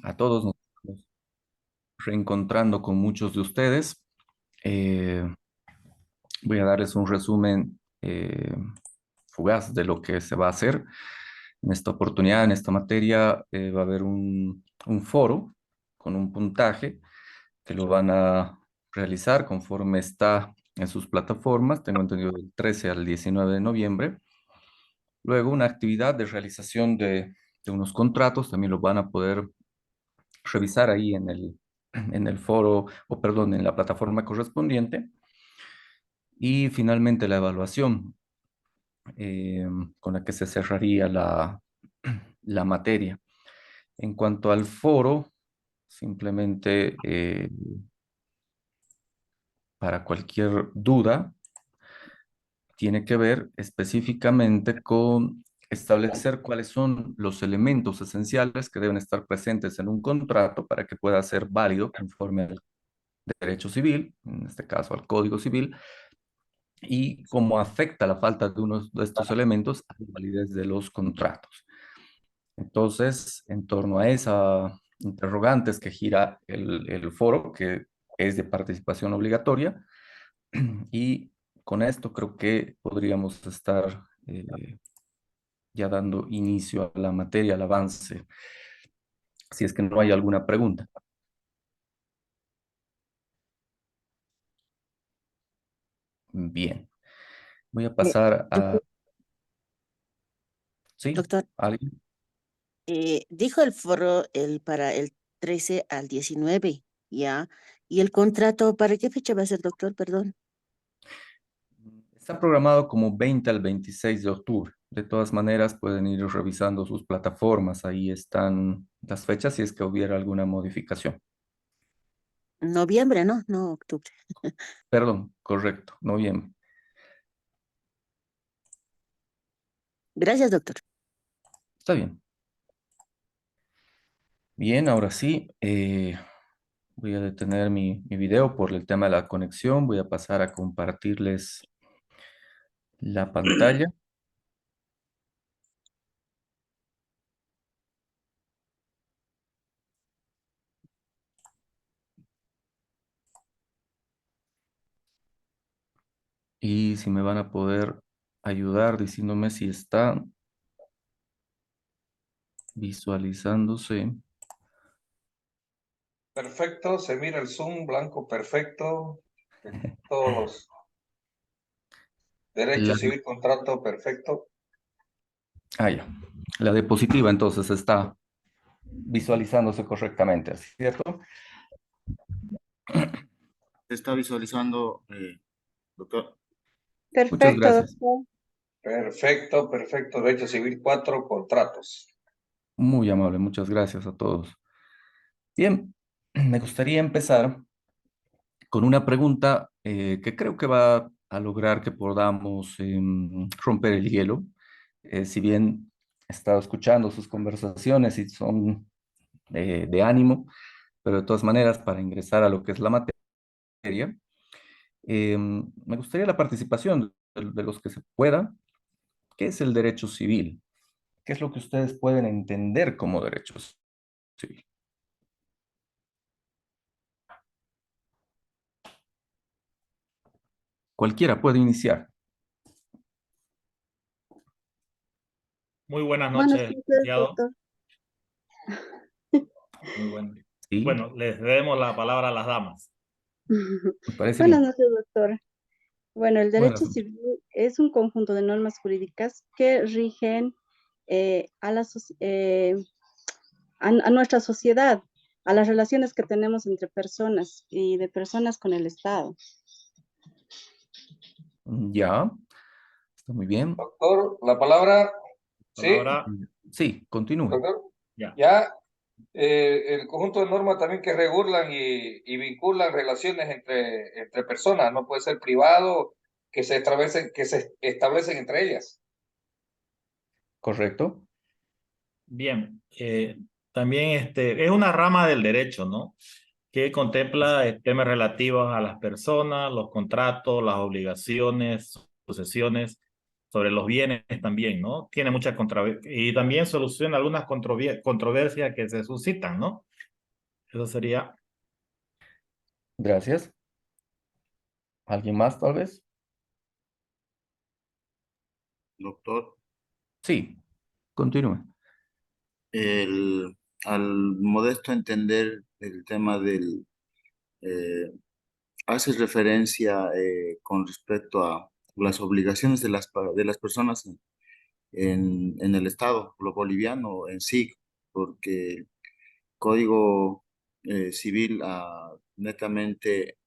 a todos. Nos estamos reencontrando con muchos de ustedes. Eh, Voy a darles un resumen fugaz de lo que se va a hacer. En esta oportunidad, en esta materia, va a haber un foro con un puntaje que lo van a realizar conforme está en sus plataformas, tengo entendido del 13 al 19 de noviembre. Luego, una actividad de realización de unos contratos, también lo van a poder revisar ahí en el foro, o perdón, en la plataforma correspondiente. Y finalmente la evaluación eh, con la que se cerraría la materia. En cuanto al foro, simplemente para cualquier duda, tiene que ver específicamente con establecer cuáles son los elementos esenciales que deben estar presentes en un contrato para que pueda ser válido conforme al derecho civil, en este caso al Código Civil, y cómo afecta la falta de uno de estos elementos a la validez de los contratos. Entonces, en torno a esa interrogantes que gira el foro, que es de participación obligatoria, y con esto creo que podríamos estar ya dando inicio a la materia, al avance, si es que no hay alguna pregunta. Bien, voy a Eh, pasar a... doctor, ¿Sí? doctor, ¿Alguien? dijo el foro para el 13 al 19, ¿ya? ¿Y el contrato para qué fecha va a ser, doctor? Perdón. Está programado como 20 al 26 de octubre. De todas maneras, pueden ir revisando sus plataformas. Ahí están las fechas si es que hubiera alguna modificación. Noviembre, ¿no? No, octubre. Perdón, correcto, noviembre. Gracias, doctor. Está bien. Bien, ahora sí, voy a detener mi video por el tema de la conexión. Voy a pasar a compartirles la pantalla. Y si me van a poder ayudar diciéndome si está visualizándose. Perfecto, se mira el Zoom blanco perfecto. Todos los La, derechos civil, contrato perfecto. ya. La diapositiva entonces está visualizándose correctamente, ¿cierto? Se está visualizando, doctor. Muchas Perfecto, gracias. doctor. Perfecto, perfecto. Derecho civil 4, contratos. Muy amable, muchas gracias a todos. Bien, me gustaría empezar con una pregunta que creo que va a lograr que podamos romper el hielo. Si bien he estado escuchando sus conversaciones y son de ánimo, pero de todas maneras, para ingresar a lo que es la materia, me gustaría la participación de los que se pueda. ¿Qué es el derecho civil? ¿Qué es lo que ustedes pueden entender como derecho civil? Cualquiera puede iniciar. Muy buenas Buenas noches, noches, licenciado. doctor. Muy bueno. ¿Sí? Bueno, les demos la palabra a las damas. Me parece Buenas bien. noches, doctor. Bueno, el derecho Buenas. civil es un conjunto de normas jurídicas que rigen a a nuestra sociedad, a las relaciones que tenemos entre personas y de personas con el Estado. Ya, está muy bien. Doctor, la palabra, ¿sí? Palabra, Sí, continúe. Doctor, ya. ya el conjunto de normas también que regulan y vinculan relaciones entre personas, no puede ser privado, que se establecen entre ellas. ¿Correcto? Bien. También es una rama del derecho, ¿no? Que contempla temas relativos a las personas, los contratos, las obligaciones, sucesiones sobre los bienes también, ¿no? Tiene mucha controversia y también soluciona algunas controversias que se suscitan, ¿no? Eso sería. Gracias. ¿Alguien más, tal vez? Doctor, Sí, continúe. al modesto entender el tema eh, hace referencia con respecto a las obligaciones de de las personas en el Estado, lo boliviano en sí, porque el Código Civil netamente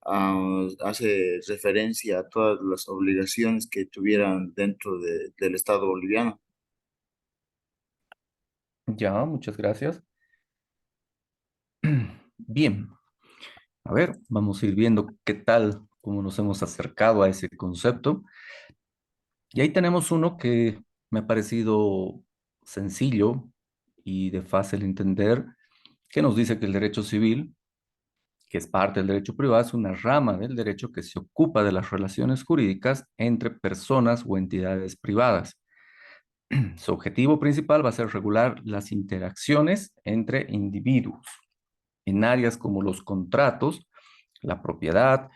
hace referencia a todas las obligaciones que tuvieran dentro del Estado boliviano. Ya, muchas gracias. Bien, a ver, vamos a ir viendo qué tal, cómo nos hemos acercado a ese concepto. Y ahí tenemos uno que me ha parecido sencillo y de fácil entender, que nos dice que el derecho civil, que es parte del derecho privado, es una rama del derecho que se ocupa de las relaciones jurídicas entre personas o entidades privadas. Su objetivo principal va a ser regular las interacciones entre individuos en áreas como los contratos, la propiedad,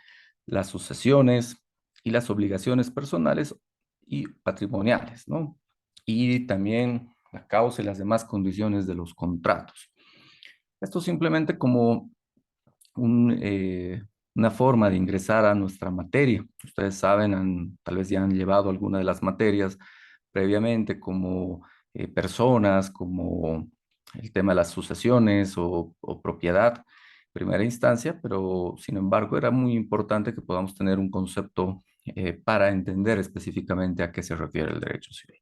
las sucesiones y las obligaciones personales y patrimoniales, ¿no? Y también la causa y las demás condiciones de los contratos. Esto simplemente como un, una forma de ingresar a nuestra materia. Ustedes saben, tal vez ya han llevado alguna de las materias previamente, como personas, como el tema de las sucesiones o propiedad, primera instancia, pero sin embargo era muy importante que podamos tener un concepto para entender específicamente a qué se refiere el derecho civil.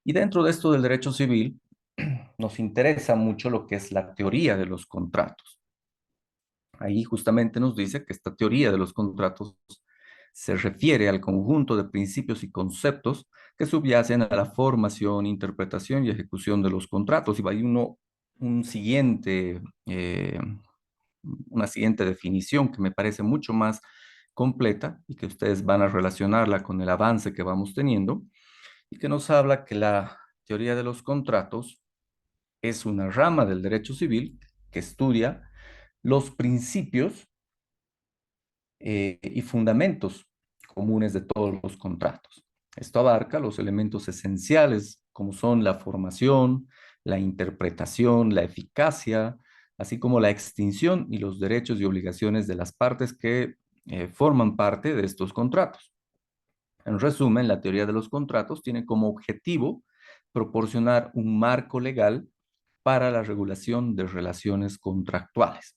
Y dentro de esto del derecho civil, nos interesa mucho lo que es la teoría de los contratos. Ahí justamente nos dice que esta teoría de los contratos se refiere al conjunto de principios y conceptos que subyacen a la formación, interpretación y ejecución de los contratos. Y hay un siguiente, una siguiente definición que me parece mucho más completa y que ustedes van a relacionarla con el avance que vamos teniendo y que nos habla que la teoría de los contratos es una rama del derecho civil que estudia los principios y fundamentos comunes de todos los contratos. Esto abarca los elementos esenciales como son la formación, la interpretación, la eficacia, así como la extinción y los derechos y obligaciones de las partes que forman parte de estos contratos. En resumen, la teoría de los contratos tiene como objetivo proporcionar un marco legal para la regulación de relaciones contractuales.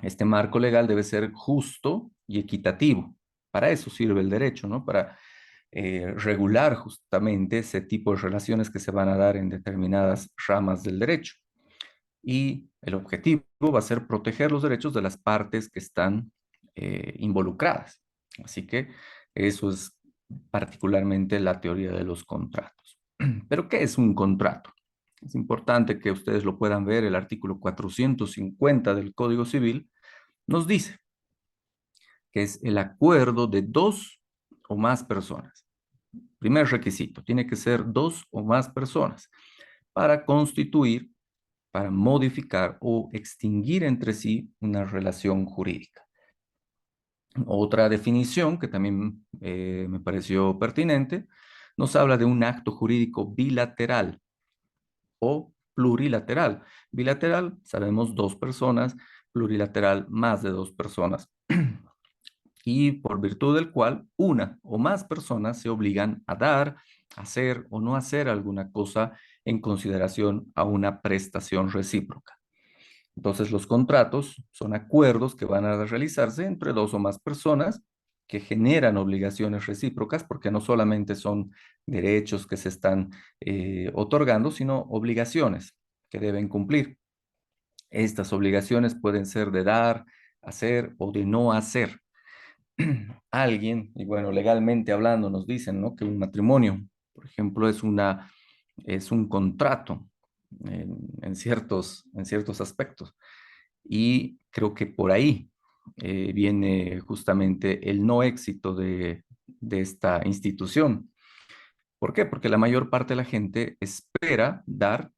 Este marco legal debe ser justo y equitativo. Para eso sirve el derecho, ¿no? Para regular justamente ese tipo de relaciones que se van a dar en determinadas ramas del derecho. Y el objetivo va a ser proteger los derechos de las partes que están involucradas. Así que eso es particularmente la teoría de los contratos. Pero, ¿qué es un contrato? Es importante que ustedes lo puedan ver. El artículo 450 del Código Civil nos dice que es el acuerdo de dos o más personas. Primer requisito, tiene que ser dos o más personas para constituir, para modificar o extinguir entre sí una relación jurídica. Otra definición que también me pareció pertinente, nos habla de un acto jurídico bilateral o plurilateral. Bilateral, sabemos, dos personas; plurilateral, más de dos personas. Y por virtud del cual una o más personas se obligan a dar, hacer o no hacer alguna cosa en consideración a una prestación recíproca. Entonces, los contratos son acuerdos que van a realizarse entre dos o más personas que generan obligaciones recíprocas, porque no solamente son derechos que se están otorgando, sino obligaciones que deben cumplir. Estas obligaciones pueden ser de dar, hacer o de no hacer. Alguien, y bueno, legalmente hablando nos dicen, ¿no?, que un matrimonio, por ejemplo, es un contrato en ciertos aspectos. Y creo que por ahí viene justamente el no éxito de esta institución. ¿Por qué? Porque la mayor parte de la gente espera dar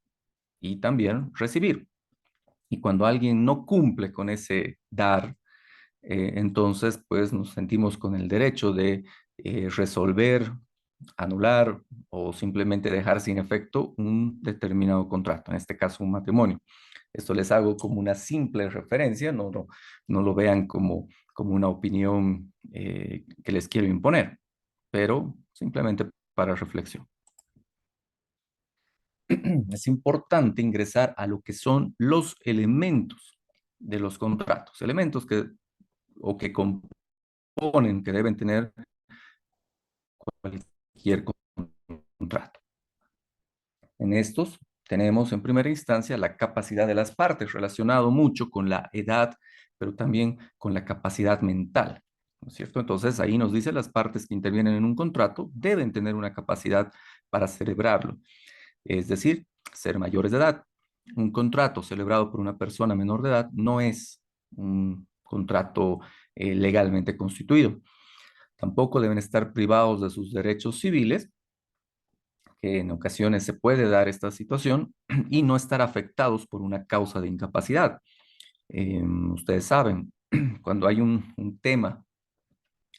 y también recibir. Y cuando alguien no cumple con ese dar, entonces pues nos sentimos con el derecho de resolver, anular o simplemente dejar sin efecto un determinado contrato, en este caso un matrimonio. Esto les hago como una simple referencia, no lo vean como una opinión que les quiero imponer, pero simplemente para reflexión. Es importante ingresar a lo que son los elementos de los contratos, elementos que componen, que deben tener cualquier contrato. En estos tenemos en primera instancia la capacidad de las partes, relacionado mucho con la edad, pero también con la capacidad mental, ¿no es cierto? Entonces ahí nos dice las partes que intervienen en un contrato deben tener una capacidad para celebrarlo, es decir, ser mayores de edad. Un contrato celebrado por una persona menor de edad no es un contrato legalmente constituido. Tampoco deben estar privados de sus derechos civiles, que en ocasiones se puede dar esta situación, y no estar afectados por una causa de incapacidad. Ustedes saben, cuando hay un tema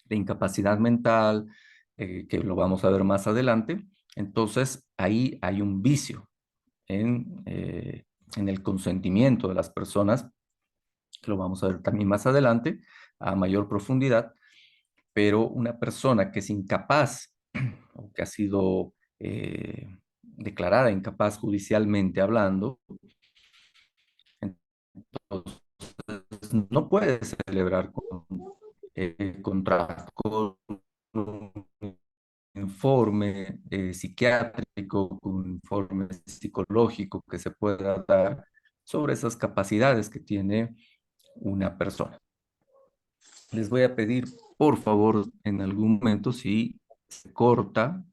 de incapacidad mental, que lo vamos a ver más adelante, entonces ahí hay un vicio en el consentimiento de las personas, que lo vamos a ver también más adelante a mayor profundidad, pero una persona que es incapaz o que ha sido declarada incapaz judicialmente hablando, entonces no puede celebrar con contrato, con un informe psiquiátrico, con un informe psicológico que se pueda dar sobre esas capacidades que tiene una persona. Les voy a pedir, por favor, en algún momento, si se corta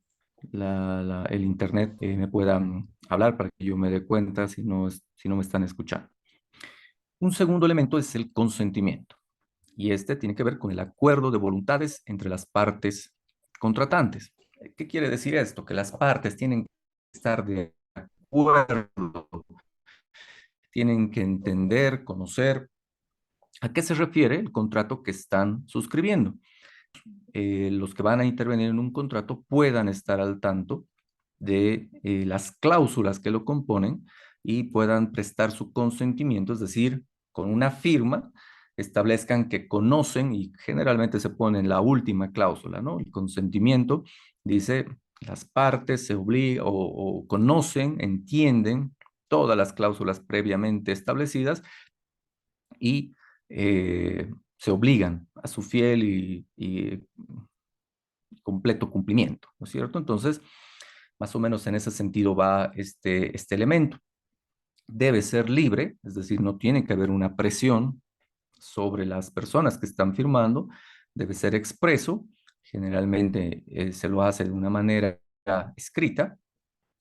el internet, me puedan hablar para que yo me dé cuenta si no me están escuchando. Un segundo elemento es el consentimiento, y este tiene que ver con el acuerdo de voluntades entre las partes contratantes. ¿Qué quiere decir esto? Que las partes tienen que estar de acuerdo, tienen que entender, conocer a qué se refiere el contrato que están suscribiendo. Los que van a intervenir en un contrato puedan estar al tanto de las cláusulas que lo componen y puedan prestar su consentimiento, es decir, con una firma establezcan que conocen, y generalmente se pone en la última cláusula, ¿no? El consentimiento dice, las partes se obligan o conocen, entienden todas las cláusulas previamente establecidas y se obligan a su fiel y completo cumplimiento, ¿no es cierto? Entonces, más o menos en ese sentido va este elemento. Debe ser libre, es decir, no tiene que haber una presión sobre las personas que están firmando, debe ser expreso, generalmente se lo hace de una manera escrita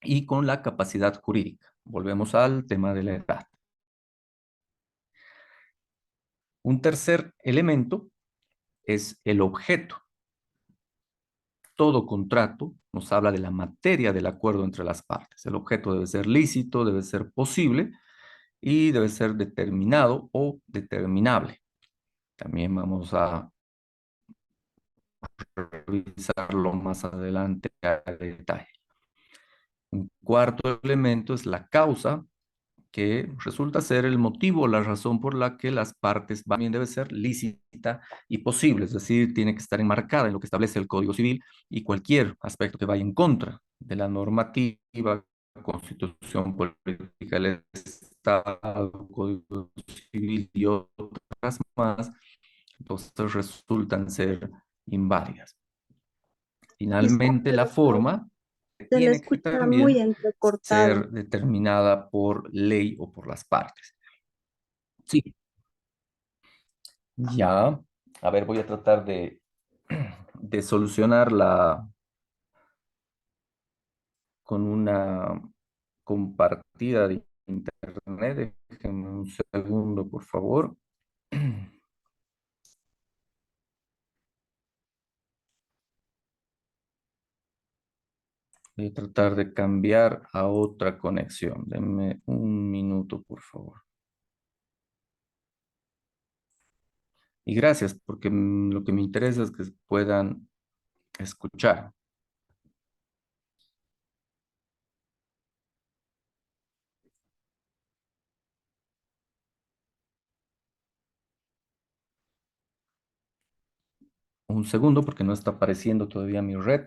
y con la capacidad jurídica. Volvemos al tema de la edad. Un tercer elemento es el objeto. Todo contrato nos habla de la materia del acuerdo entre las partes. El objeto debe ser lícito, debe ser posible y debe ser determinado o determinable. También vamos a revisarlo más adelante a detalle. Un cuarto elemento es la causa, que resulta ser el motivo, la razón por la que las partes también debe ser lícita y posible, es decir, tiene que estar enmarcada en lo que establece el Código Civil y cualquier aspecto que vaya en contra de la normativa, Constitución Política del Estado, Código Civil y otras más, entonces resultan ser inválidas. Finalmente, la Disculpe, doctor, forma se le tiene que escucha muy también entrecortado. ser determinada por ley o por las partes. Sí, ya. A ver, voy a tratar de solucionarla con una compartida de internet. Déjenme un segundo, por favor. Voy a tratar de cambiar a otra conexión. Denme un minuto, por favor. Y gracias, porque lo que me interesa es que puedan escuchar. Un segundo, porque no está apareciendo todavía mi red.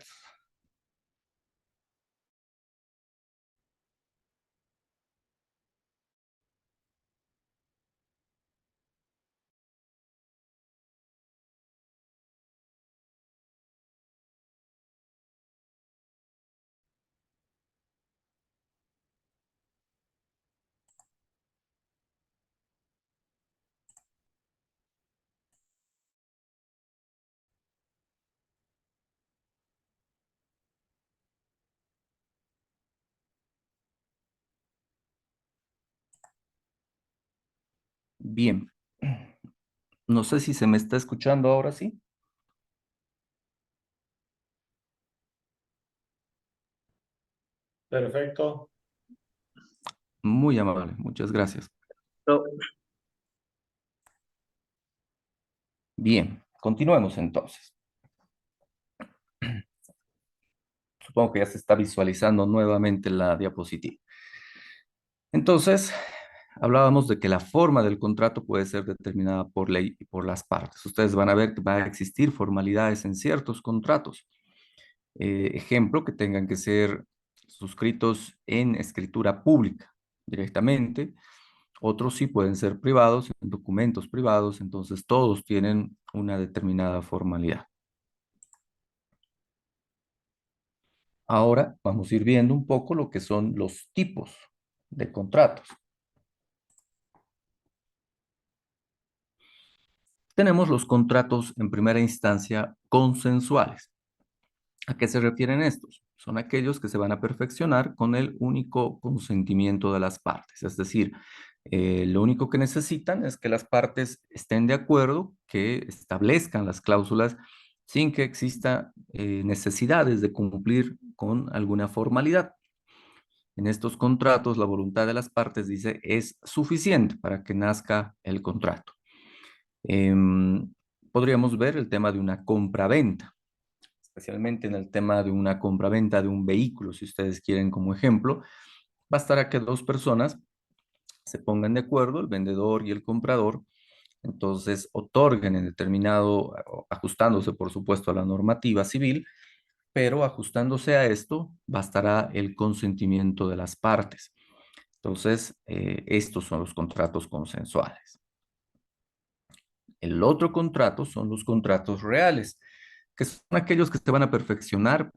Bien. No sé si se me está escuchando ahora, ¿sí? Perfecto. Muy amable, muchas gracias. No. Bien, continuemos entonces. Supongo que ya se está visualizando nuevamente la diapositiva. Entonces, hablábamos de que la forma del contrato puede ser determinada por ley y por las partes. Ustedes van a ver que va a existir formalidades en ciertos contratos. Ejemplo, que tengan que ser suscritos en escritura pública directamente. Otros sí pueden ser privados, en documentos privados, entonces todos tienen una determinada formalidad. Ahora vamos a ir viendo un poco lo que son los tipos de contratos. Tenemos los contratos en primera instancia consensuales. ¿A qué se refieren estos? Son aquellos que se van a perfeccionar con el único consentimiento de las partes. Es decir, lo único que necesitan es que las partes estén de acuerdo, que establezcan las cláusulas sin que exista necesidades de cumplir con alguna formalidad. En estos contratos, la voluntad de las partes, dice, es suficiente para que nazca el contrato. Podríamos ver el tema de una compraventa, especialmente en el tema de una compraventa de un vehículo, si ustedes quieren como ejemplo. Bastará que dos personas se pongan de acuerdo, el vendedor y el comprador, entonces otorguen en determinado, ajustándose por supuesto a la normativa civil, pero ajustándose a esto, bastará el consentimiento de las partes. Entonces, estos son los contratos consensuales. El otro contrato son los contratos reales, que son aquellos que se van a perfeccionar,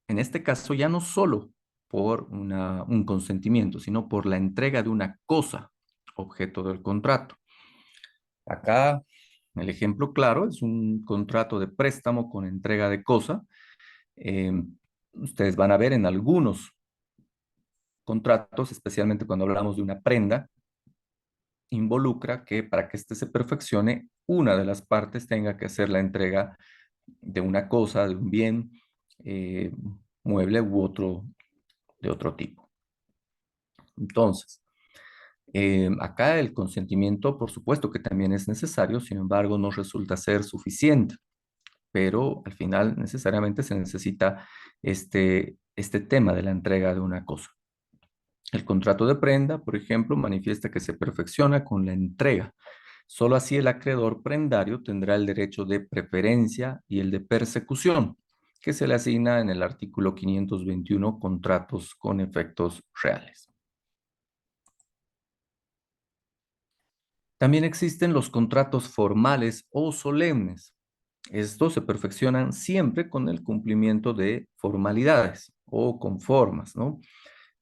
en este caso ya no solo por un consentimiento, sino por la entrega de una cosa, objeto del contrato. Acá, el ejemplo claro es un contrato de préstamo con entrega de cosa. Ustedes van a ver en algunos contratos, especialmente cuando hablamos de una prenda, involucra que para que éste se perfeccione, una de las partes tenga que hacer la entrega de una cosa, de un bien, eh, mueble u otro, de otro tipo. Entonces, acá el consentimiento, por supuesto que también es necesario, sin embargo, no resulta ser suficiente, pero al final necesariamente se necesita este tema de la entrega de una cosa. El contrato de prenda, por ejemplo, manifiesta que se perfecciona con la entrega. Solo así el acreedor prendario tendrá el derecho de preferencia y el de persecución, que se le asigna en el artículo 521, contratos con efectos reales. También existen los contratos formales o solemnes. Estos se perfeccionan siempre con el cumplimiento de formalidades o con formas, ¿no?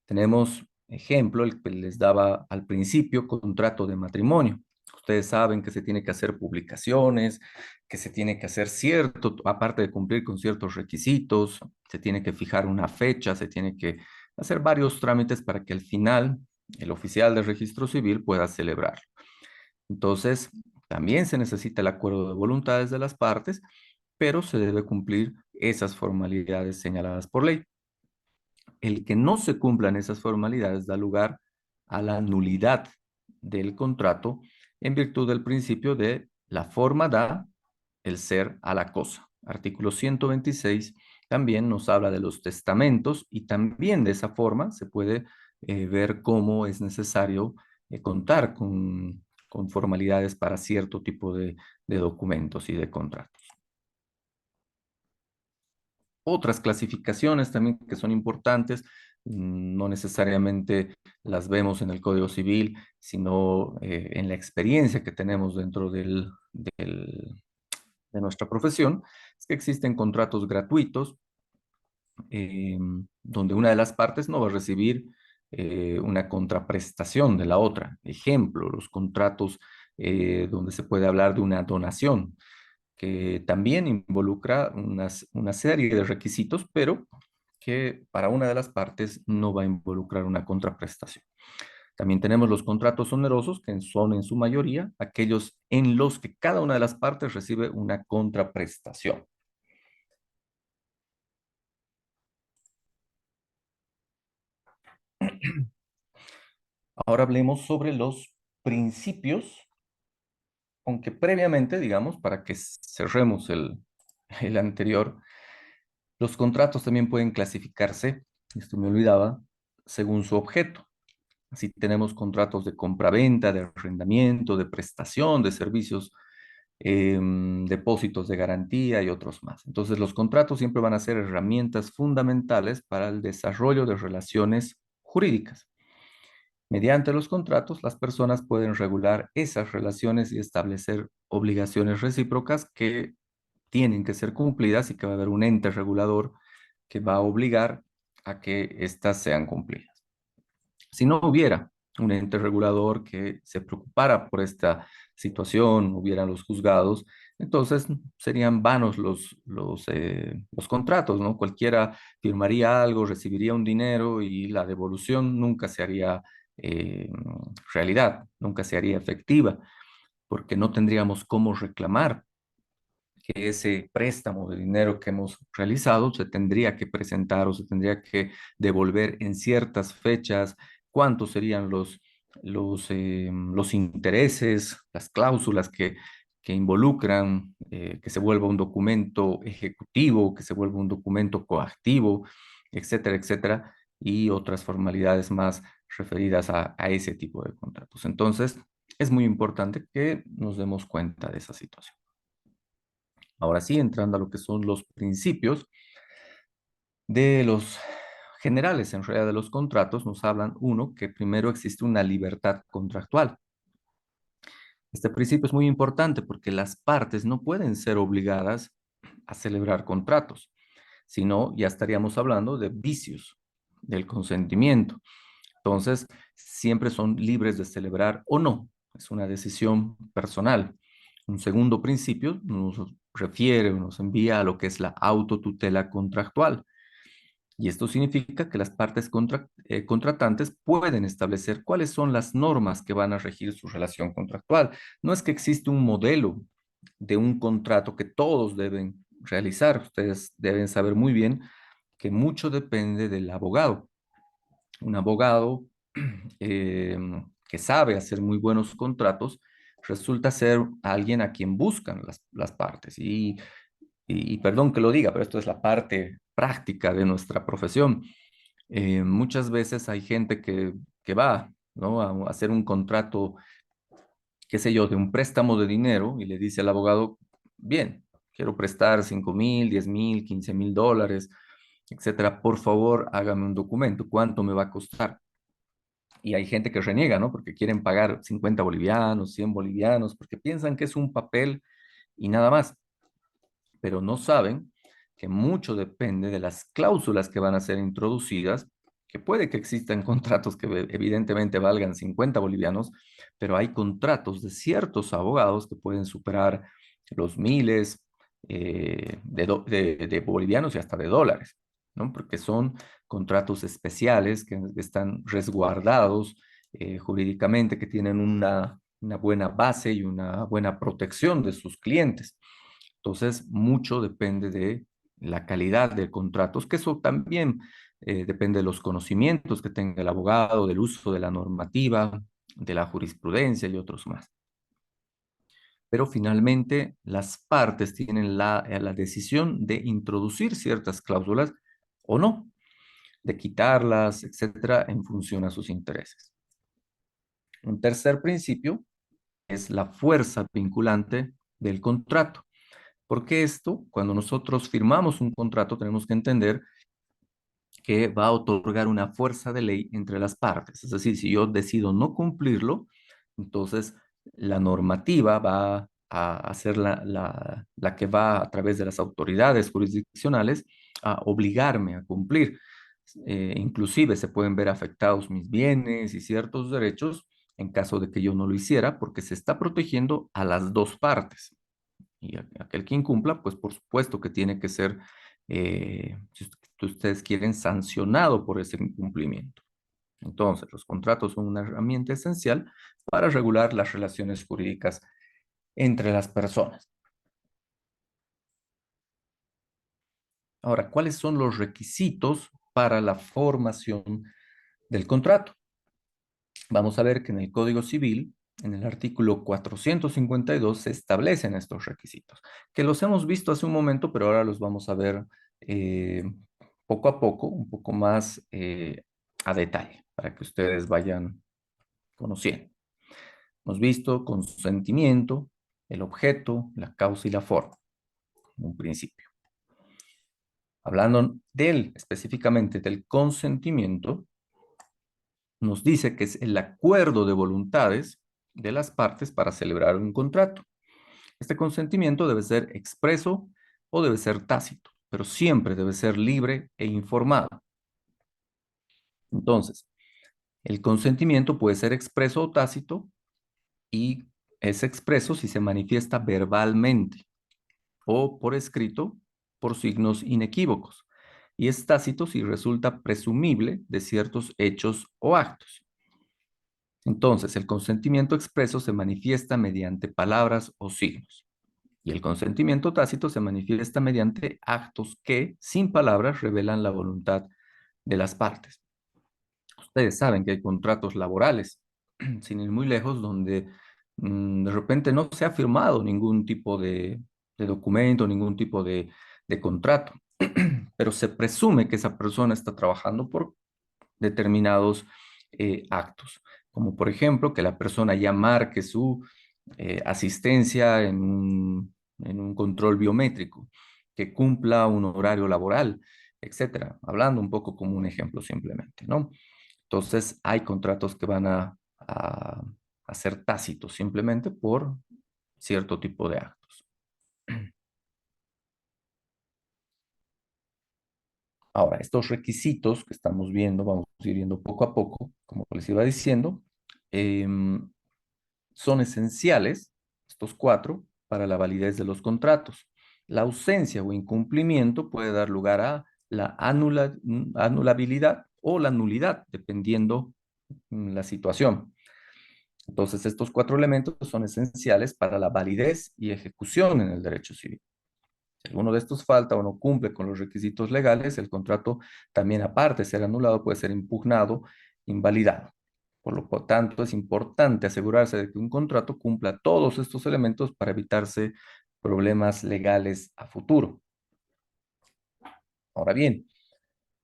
Tenemos ejemplo, el que les daba al principio, contrato de matrimonio. Ustedes saben que se tiene que hacer publicaciones, que se tiene que hacer cierto, aparte de cumplir con ciertos requisitos, se tiene que fijar una fecha, se tiene que hacer varios trámites para que al final el oficial de registro civil pueda celebrar. Entonces, también se necesita el acuerdo de voluntades de las partes, pero se debe cumplir esas formalidades señaladas por ley. el que no se cumplan esas formalidades da lugar a la nulidad del contrato en virtud del principio de la forma da el ser a la cosa. Artículo 126 también nos habla de los testamentos y también de esa forma se puede ver cómo es necesario contar con formalidades para cierto tipo de documentos y de contratos. Otras clasificaciones también que son importantes, no necesariamente las vemos en el Código Civil, sino en la experiencia que tenemos dentro de nuestra profesión, es que existen contratos gratuitos donde una de las partes no va a recibir una contraprestación de la otra. Ejemplo, los contratos donde se puede hablar de una donación que también involucra una serie de requisitos, pero que para una de las partes no va a involucrar una contraprestación. También tenemos los contratos onerosos, que son en su mayoría aquellos en los que cada una de las partes recibe una contraprestación. Ahora hablemos sobre los principios, aunque previamente, digamos, para que cerremos el anterior, los contratos también pueden clasificarse, esto me olvidaba, según su objeto. Así tenemos contratos de compraventa, de arrendamiento, de prestación de servicios, depósitos de garantía y otros más. Entonces, los contratos siempre van a ser herramientas fundamentales para el desarrollo de relaciones jurídicas. Mediante los contratos, las personas pueden regular esas relaciones y establecer obligaciones recíprocas que tienen que ser cumplidas y que va a haber un ente regulador que va a obligar a que éstas sean cumplidas. Si no hubiera un ente regulador que se preocupara por esta situación, hubieran los juzgados, entonces serían vanos los contratos, ¿no? Cualquiera firmaría algo, recibiría un dinero y la devolución nunca se haría eh, realidad, nunca se haría efectiva, porque no tendríamos cómo reclamar que ese préstamo de dinero que hemos realizado se tendría que presentar o se tendría que devolver en ciertas fechas, cuántos serían los intereses, las cláusulas que involucran que se vuelva un documento ejecutivo, que se vuelva un documento coactivo, etcétera, etcétera, y otras formalidades más referidas a ese tipo de contratos. Entonces, es muy importante que nos demos cuenta de esa situación. Ahora sí, entrando a lo que son los principios de los generales, en realidad de los contratos, nos hablan, uno, que primero existe una libertad contractual. Este principio es muy importante porque las partes no pueden ser obligadas a celebrar contratos, sino ya estaríamos hablando de vicios del consentimiento. Entonces, siempre son libres de celebrar o no. Es una decisión personal. Un segundo principio nos refiere o nos envía a lo que es la autotutela contractual. Y esto significa que las partes contratantes pueden establecer cuáles son las normas que van a regir su relación contractual. No es que existe un modelo de un contrato que todos deben realizar. Ustedes deben saber muy bien que mucho depende del abogado. Un abogado que sabe hacer muy buenos contratos resulta ser alguien a quien buscan las partes. Y perdón que lo diga, pero esto es la parte práctica de nuestra profesión. Muchas veces hay gente que va, ¿no?, a hacer un contrato, qué sé yo, de un préstamo de dinero y le dice al abogado, bien, quiero prestar 5,000, 10,000, 15,000 dólares, etcétera. Por favor, hágame un documento. ¿Cuánto me va a costar? Y hay gente que reniega, ¿no? Porque quieren pagar 50 bolivianos, 100 bolivianos, porque piensan que es un papel y nada más. Pero no saben que mucho depende de las cláusulas que van a ser introducidas, que puede que existan contratos que evidentemente valgan 50 bolivianos, pero hay contratos de ciertos abogados que pueden superar los miles de bolivianos y hasta de dólares, ¿no? Porque son contratos especiales que están resguardados jurídicamente, que tienen una buena base y una buena protección de sus clientes. Entonces, mucho depende de la calidad de contratos, que eso también depende de los conocimientos que tenga el abogado, del uso de la normativa, de la jurisprudencia y otros más. Pero finalmente las partes tienen la decisión de introducir ciertas cláusulas o no, de quitarlas, etcétera, en función a sus intereses. Un tercer principio es la fuerza vinculante del contrato. Porque esto, cuando nosotros firmamos un contrato, tenemos que entender que va a otorgar una fuerza de ley entre las partes. Es decir, si yo decido no cumplirlo, entonces la normativa va a ser la que va a través de las autoridades jurisdiccionales a obligarme a cumplir. Inclusive se pueden ver afectados mis bienes y ciertos derechos en caso de que yo no lo hiciera, porque se está protegiendo a las dos partes. Y aquel que incumpla, pues por supuesto que tiene que ser, si ustedes quieren, sancionado por ese incumplimiento. Entonces, los contratos son una herramienta esencial para regular las relaciones jurídicas entre las personas. Ahora, ¿cuáles son los requisitos para la formación del contrato? Vamos a ver que en el Código Civil, en el artículo 452, se establecen estos requisitos, que los hemos visto hace un momento, pero ahora los vamos a ver poco a poco, un poco más a detalle, para que ustedes vayan conociendo. Hemos visto consentimiento, el objeto, la causa y la forma, en un principio. Hablando específicamente del consentimiento, nos dice que es el acuerdo de voluntades de las partes para celebrar un contrato. Este consentimiento debe ser expreso o debe ser tácito, pero siempre debe ser libre e informado. Entonces, el consentimiento puede ser expreso o tácito y es expreso si se manifiesta verbalmente o por escrito por signos inequívocos, y es tácito si resulta presumible de ciertos hechos o actos. Entonces, el consentimiento expreso se manifiesta mediante palabras o signos, y el consentimiento tácito se manifiesta mediante actos que, sin palabras, revelan la voluntad de las partes. Ustedes saben que hay contratos laborales, sin ir muy lejos, donde de repente no se ha firmado ningún tipo de documento, ningún tipo de contrato, pero se presume que esa persona está trabajando por determinados actos, como por ejemplo que la persona ya marque su asistencia en un control biométrico, que cumpla un horario laboral, etcétera, hablando un poco como un ejemplo simplemente, ¿no? Entonces hay contratos que van a ser tácitos simplemente por cierto tipo de actos. Ahora, estos requisitos que estamos viendo, vamos a ir viendo poco a poco, como les iba diciendo, son esenciales, estos 4, para la validez de los contratos. La ausencia o incumplimiento puede dar lugar a la anulabilidad o la nulidad, dependiendo la situación. Entonces, estos 4 elementos son esenciales para la validez y ejecución en el derecho civil. Si alguno de estos falta o no cumple con los requisitos legales, el contrato también, aparte de ser anulado, puede ser impugnado, invalidado. Por lo tanto, es importante asegurarse de que un contrato cumpla todos estos elementos para evitarse problemas legales a futuro. Ahora bien,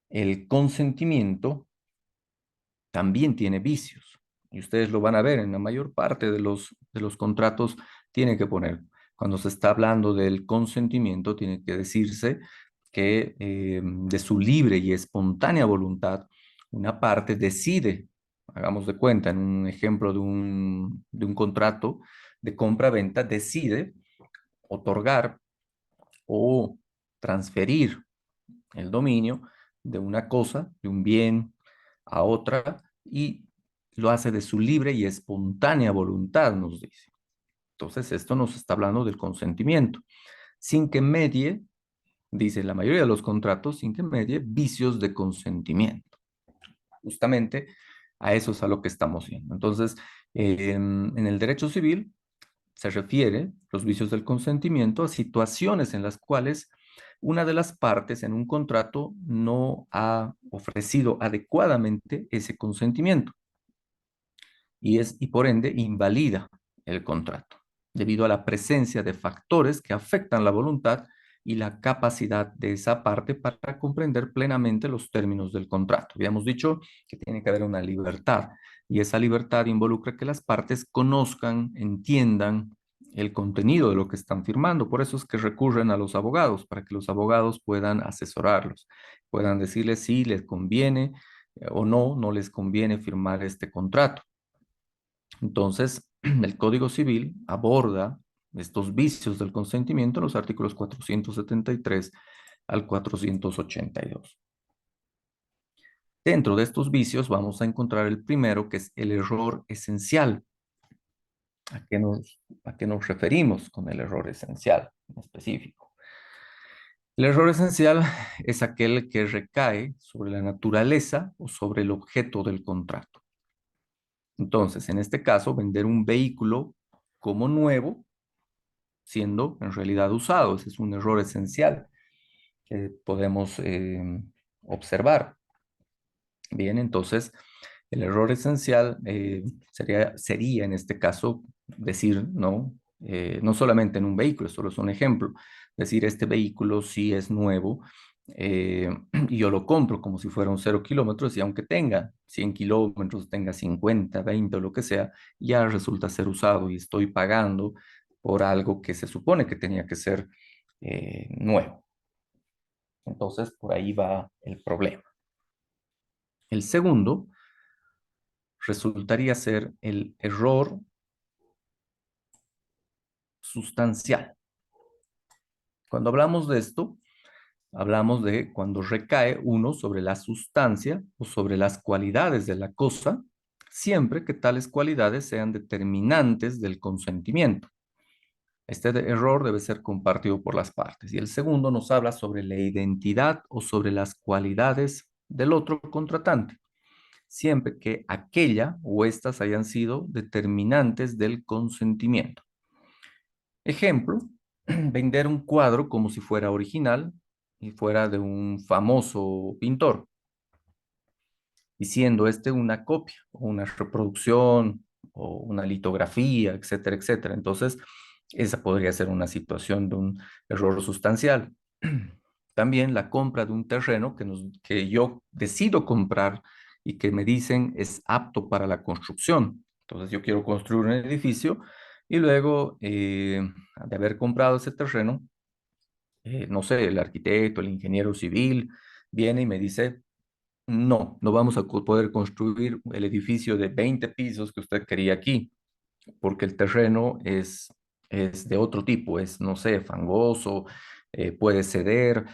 el consentimiento también tiene vicios, y ustedes lo van a ver en la mayor parte de los contratos. Tiene que poner, cuando se está hablando del consentimiento, tiene que decirse que de su libre y espontánea voluntad, una parte decide, hagamos de cuenta, en un ejemplo de un contrato de compra-venta, decide otorgar o transferir el dominio de una cosa, de un bien a otra, y lo hace de su libre y espontánea voluntad, nos dice. Entonces, esto nos está hablando del consentimiento, sin que medie, dice la mayoría de los contratos, sin que medie vicios de consentimiento. Justamente a eso es a lo que estamos viendo. Entonces, en el derecho civil se refiere los vicios del consentimiento a situaciones en las cuales una de las partes en un contrato no ha ofrecido adecuadamente ese consentimiento y por ende invalida el contrato, debido a la presencia de factores que afectan la voluntad y la capacidad de esa parte para comprender plenamente los términos del contrato. Habíamos dicho que tiene que haber una libertad y esa libertad involucra que las partes conozcan, entiendan el contenido de lo que están firmando. Por eso es que recurren a los abogados, para que los abogados puedan asesorarlos, puedan decirles si les conviene o no les conviene firmar este contrato. Entonces, el Código Civil aborda estos vicios del consentimiento en los artículos 473 al 482. Dentro de estos vicios vamos a encontrar el primero, que es el error esencial. ¿A qué nos referimos con el error esencial en específico? El error esencial es aquel que recae sobre la naturaleza o sobre el objeto del contrato. Entonces, en este caso, vender un vehículo como nuevo, siendo en realidad usado. Ese es un error esencial que podemos observar. Bien, entonces, el error esencial sería en este caso decir, no, no solamente en un vehículo, solo es un ejemplo, decir este vehículo sí es nuevo y yo lo compro como si fuera un 0 kilómetros y aunque tenga 100 kilómetros, tenga 50, 20 o lo que sea, ya resulta ser usado y estoy pagando por algo que se supone que tenía que ser nuevo. Entonces, por ahí va el problema. El segundo resultaría ser el error sustancial. Cuando hablamos de esto, hablamos de cuando recae uno sobre la sustancia o sobre las cualidades de la cosa, siempre que tales cualidades sean determinantes del consentimiento. Este error debe ser compartido por las partes. Y el segundo nos habla sobre la identidad o sobre las cualidades del otro contratante, siempre que aquella o estas hayan sido determinantes del consentimiento. Ejemplo, vender un cuadro como si fuera original y fuera de un famoso pintor, y siendo este una copia o una reproducción o una litografía, etcétera, etcétera. Entonces, esa podría ser una situación de un error sustancial. También la compra de un terreno que yo decido comprar y que me dicen es apto para la construcción. Entonces yo quiero construir un edificio y luego de haber comprado ese terreno, no sé, el arquitecto, el ingeniero civil viene y me dice, no vamos a poder construir el edificio de 20 pisos que usted quería aquí, porque el terreno es de otro tipo, es, no sé, fangoso, puede ceder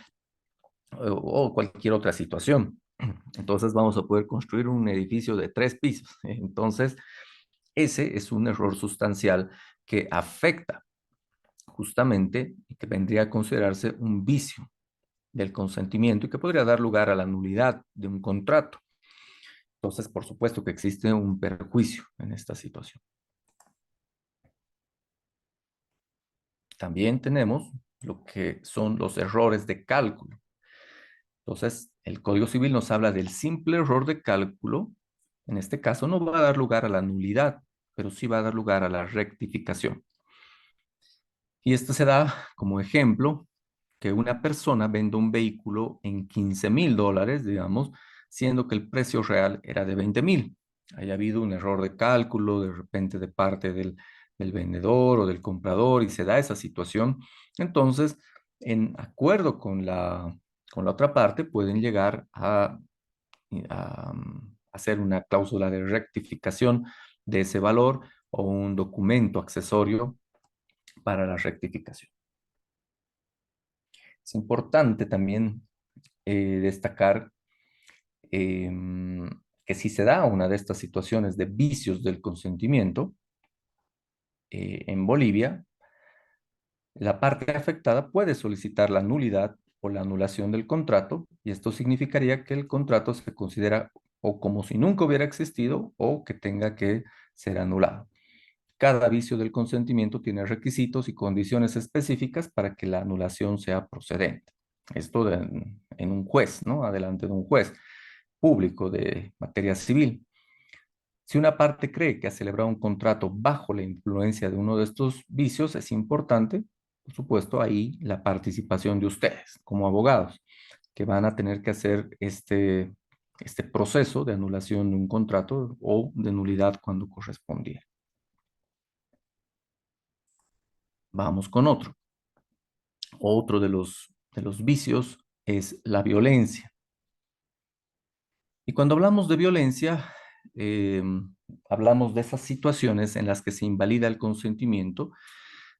o cualquier otra situación. Entonces vamos a poder construir un edificio de 3 pisos. Entonces, ese es un error sustancial que afecta justamente y que vendría a considerarse un vicio del consentimiento y que podría dar lugar a la nulidad de un contrato. Entonces, por supuesto que existe un perjuicio en esta situación. También tenemos lo que son los errores de cálculo. Entonces, el Código Civil nos habla del simple error de cálculo. En este caso no va a dar lugar a la nulidad, pero sí va a dar lugar a la rectificación. Y esto se da como ejemplo que una persona venda un vehículo en $15,000, digamos, siendo que el precio real era de 20,000. Haya habido un error de cálculo de repente de parte del vendedor o del comprador y se da esa situación. Entonces, en acuerdo con la otra parte, pueden llegar a hacer una cláusula de rectificación de ese valor o un documento accesorio para la rectificación. Es importante también destacar que si se da una de estas situaciones de vicios del consentimiento en Bolivia, la parte afectada puede solicitar la nulidad o la anulación del contrato y esto significaría que el contrato se considera o como si nunca hubiera existido o que tenga que ser anulado. Cada vicio del consentimiento tiene requisitos y condiciones específicas para que la anulación sea procedente. Esto en un juez, ¿no? Adelante de un juez público de materia civil. Si una parte cree que ha celebrado un contrato bajo la influencia de uno de estos vicios, es importante, por supuesto, ahí la participación de ustedes como abogados, que van a tener que hacer este proceso de anulación de un contrato o de nulidad cuando correspondiera. Vamos con otro. Otro de los vicios es la violencia. Y cuando hablamos de violencia, eh, hablamos de esas situaciones en las que se invalida el consentimiento,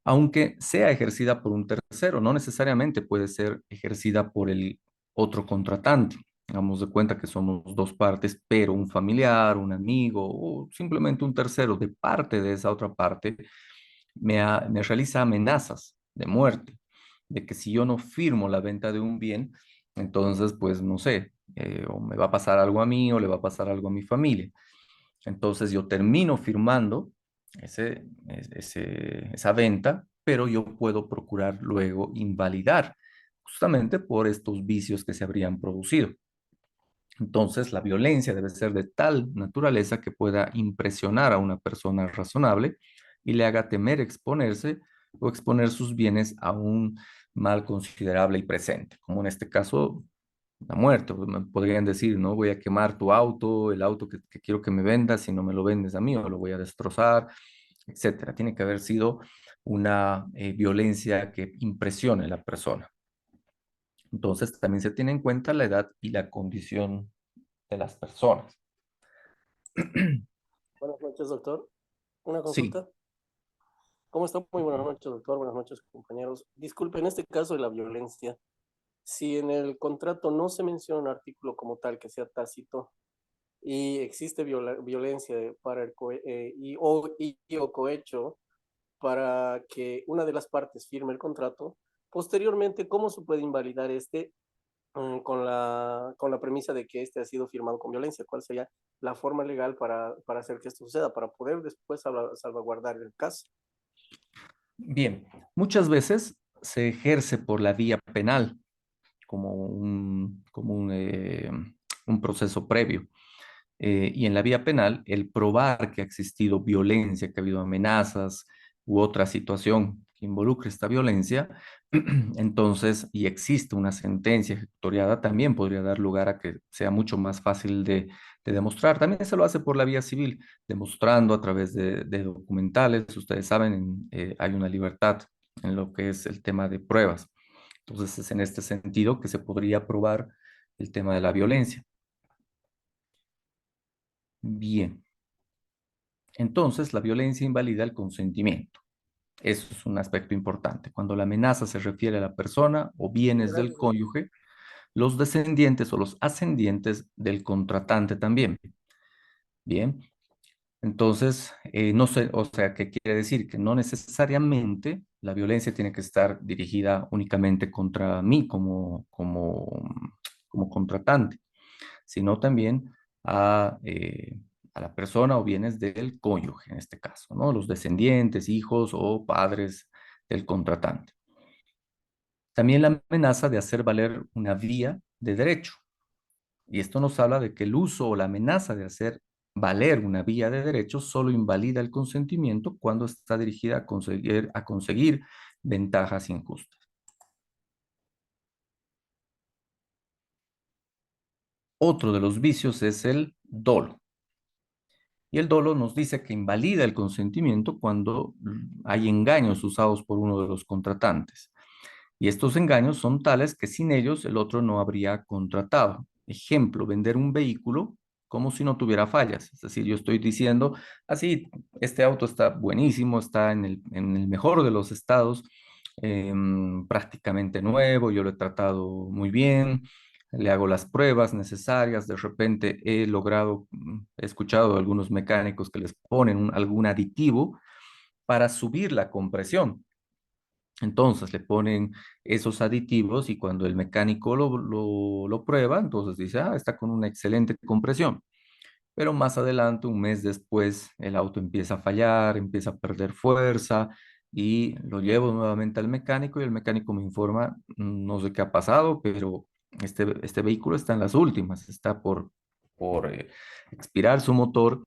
aunque sea ejercida por un tercero, no necesariamente puede ser ejercida por el otro contratante. Hagamos de cuenta que somos dos partes, pero un familiar, un amigo o simplemente un tercero de parte de esa otra parte me realiza amenazas de muerte, de que si yo no firmo la venta de un bien, entonces, pues no sé, o me va a pasar algo a mí o le va a pasar algo a mi familia. Entonces yo termino firmando esa venta, pero yo puedo procurar luego invalidar justamente por estos vicios que se habrían producido. Entonces, la violencia debe ser de tal naturaleza que pueda impresionar a una persona razonable y le haga temer exponerse o exponer sus bienes a un mal considerable y presente, como en este caso la muerte. Me podrían decir, no voy a quemar tu auto, el auto que quiero que me vendas, si no me lo vendes a mí o lo voy a destrozar, etcétera. Tiene que haber sido una violencia que impresione a la persona. Entonces, también se tiene en cuenta la edad y la condición de las personas. Buenas noches, doctor. Una Sí, consulta. ¿Cómo está? Muy buenas noches, doctor. Buenas noches, compañeros. Disculpe, en este caso de la violencia, si en el contrato no se menciona un artículo como tal que sea tácito y existe violencia para el o cohecho para que una de las partes firme el contrato, posteriormente, ¿cómo se puede invalidar con la premisa de que este ha sido firmado con violencia? ¿Cuál sería la forma legal para hacer que esto suceda, para poder después salvaguardar el caso? bien. Muchas veces se ejerce por la vía penal como un proceso previo. Y en la vía penal, el probar que ha existido violencia, que ha habido amenazas u otra situación que involucre esta violencia, entonces, y existe una sentencia ejecutoriada, también podría dar lugar a que sea mucho más fácil de demostrar. También se lo hace por la vía civil, demostrando a través de documentales. Ustedes saben, hay una libertad en lo que es el tema de pruebas. Entonces, es en este sentido que se podría probar el tema de la violencia. Bien. Entonces, la violencia invalida el consentimiento. Eso es un aspecto importante. Cuando la amenaza se refiere a la persona o bienes del Gracias, doctor. cónyuge, los descendientes o los ascendientes del contratante también. Bien, entonces, no sé, o sea, ¿qué quiere decir? Que no necesariamente la violencia tiene que estar dirigida únicamente contra mí como contratante, sino también a la persona o bienes del cónyuge, en este caso, ¿no? Los descendientes, hijos o padres del contratante. También la amenaza de hacer valer una vía de derecho. Y esto nos habla de que el uso o la amenaza de hacer valer una vía de derecho solo invalida el consentimiento cuando está dirigida a conseguir ventajas injustas. Otro de los vicios es el dolo. Y el dolo nos dice que invalida el consentimiento cuando hay engaños usados por uno de los contratantes. Y estos engaños son tales que sin ellos el otro no habría contratado. Ejemplo, vender un vehículo como si no tuviera fallas. Es decir, yo estoy diciendo, así, este auto está buenísimo, está en el mejor de los estados, prácticamente nuevo, yo lo he tratado muy bien, le hago las pruebas necesarias, de repente he logrado, he escuchado de algunos mecánicos que les ponen algún aditivo para subir la compresión. Entonces le ponen esos aditivos y cuando el mecánico lo prueba, entonces dice, ah, está con una excelente compresión. Pero más adelante, un mes después, el auto empieza a fallar, empieza a perder fuerza, y lo llevo nuevamente al mecánico y el mecánico me informa, no sé qué ha pasado, pero este vehículo está en las últimas, está por expirar su motor,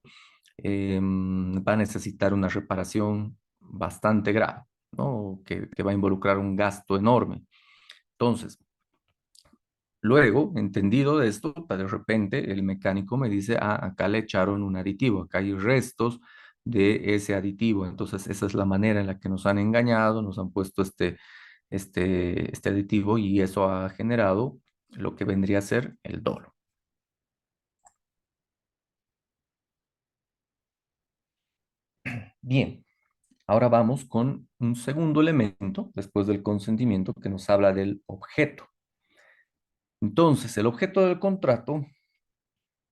va a necesitar una reparación bastante grave, ¿no? Que va a involucrar un gasto enorme. Entonces, luego, entendido de esto, de repente el mecánico me dice, ah, acá le echaron un aditivo, acá hay restos de ese aditivo. Entonces, esa es la manera en la que nos han engañado, nos han puesto este aditivo y eso ha generado lo que vendría a ser el dolo. Bien, ahora vamos con un segundo elemento después del consentimiento que nos habla del objeto. Entonces, el objeto del contrato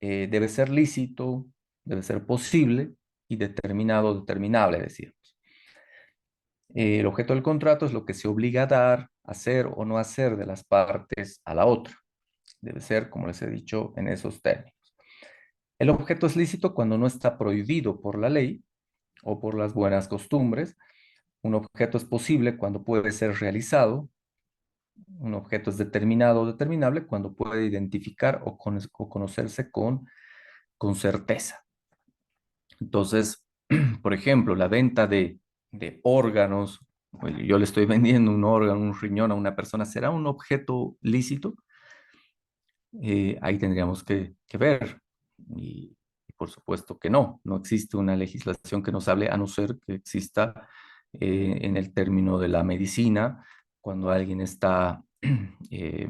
debe ser lícito, debe ser posible y determinado, determinable, decíamos. El objeto del contrato es lo que se obliga a dar, hacer o no hacer de las partes a la otra. Debe ser, como les he dicho, en esos términos. El objeto es lícito cuando no está prohibido por la ley o por las buenas costumbres. Un objeto es posible cuando puede ser realizado. Un objeto es determinado o determinable cuando puede identificar o conocerse con certeza. Entonces, por ejemplo, la venta de órganos, yo le estoy vendiendo un órgano, un riñón a una persona, ¿será un objeto lícito? Ahí tendríamos que ver. Y por supuesto que no, no existe una legislación que nos hable, a no ser que exista en el término de la medicina, cuando alguien está, eh,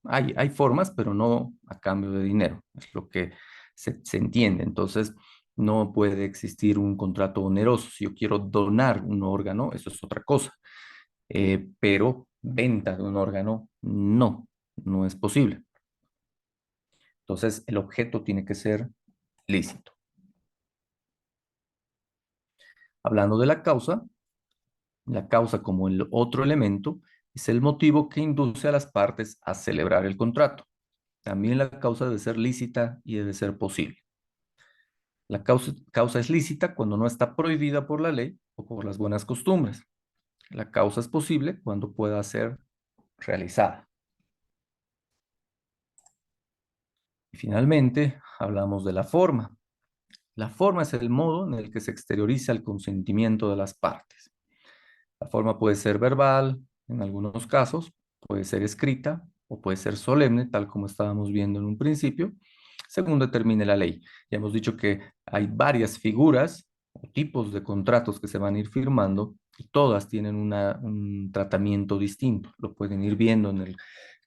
hay formas, pero no a cambio de dinero, es lo que se entiende. Entonces, no puede existir un contrato oneroso. Si yo quiero donar un órgano, eso es otra cosa. Pero venta de un órgano, no es posible. Entonces, el objeto tiene que ser lícito. Hablando de la causa como el otro elemento es el motivo que induce a las partes a celebrar el contrato. También la causa debe ser lícita y debe ser posible. La causa es lícita cuando no está prohibida por la ley o por las buenas costumbres. La causa es posible cuando pueda ser realizada. Y finalmente, hablamos de la forma. La forma es el modo en el que se exterioriza el consentimiento de las partes. La forma puede ser verbal, en algunos casos, puede ser escrita o puede ser solemne, tal como estábamos viendo en un principio, según determine la ley. Ya hemos dicho que hay varias figuras o tipos de contratos que se van a ir firmando y todas tienen un tratamiento distinto. Lo pueden ir viendo en el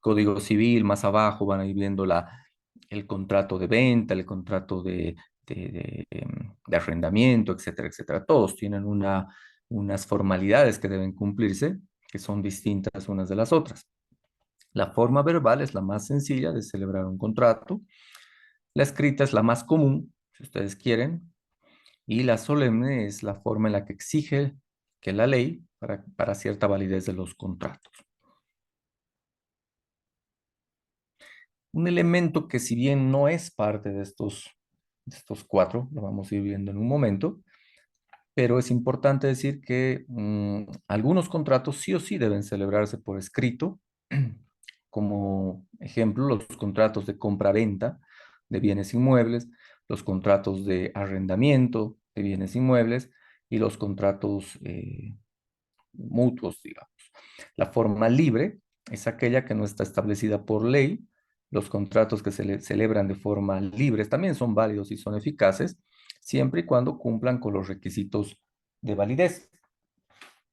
Código Civil, más abajo van a ir viendo el contrato de venta, el contrato de arrendamiento, etcétera, etcétera. Todos tienen unas formalidades que deben cumplirse, que son distintas unas de las otras. La forma verbal es la más sencilla de celebrar un contrato. La escrita es la más común, si ustedes quieren, y la solemne es la forma en la que exige que la ley para cierta validez de los contratos. Un elemento que si bien no es parte de estos cuatro, lo vamos a ir viendo en un momento, pero es importante decir que algunos contratos sí o sí deben celebrarse por escrito, como ejemplo los contratos de compra-venta de bienes inmuebles, los contratos de arrendamiento de bienes inmuebles y los contratos mutuos, digamos. La forma libre es aquella que no está establecida por ley. Los contratos que se celebran de forma libre también son válidos y son eficaces, siempre y cuando cumplan con los requisitos de validez.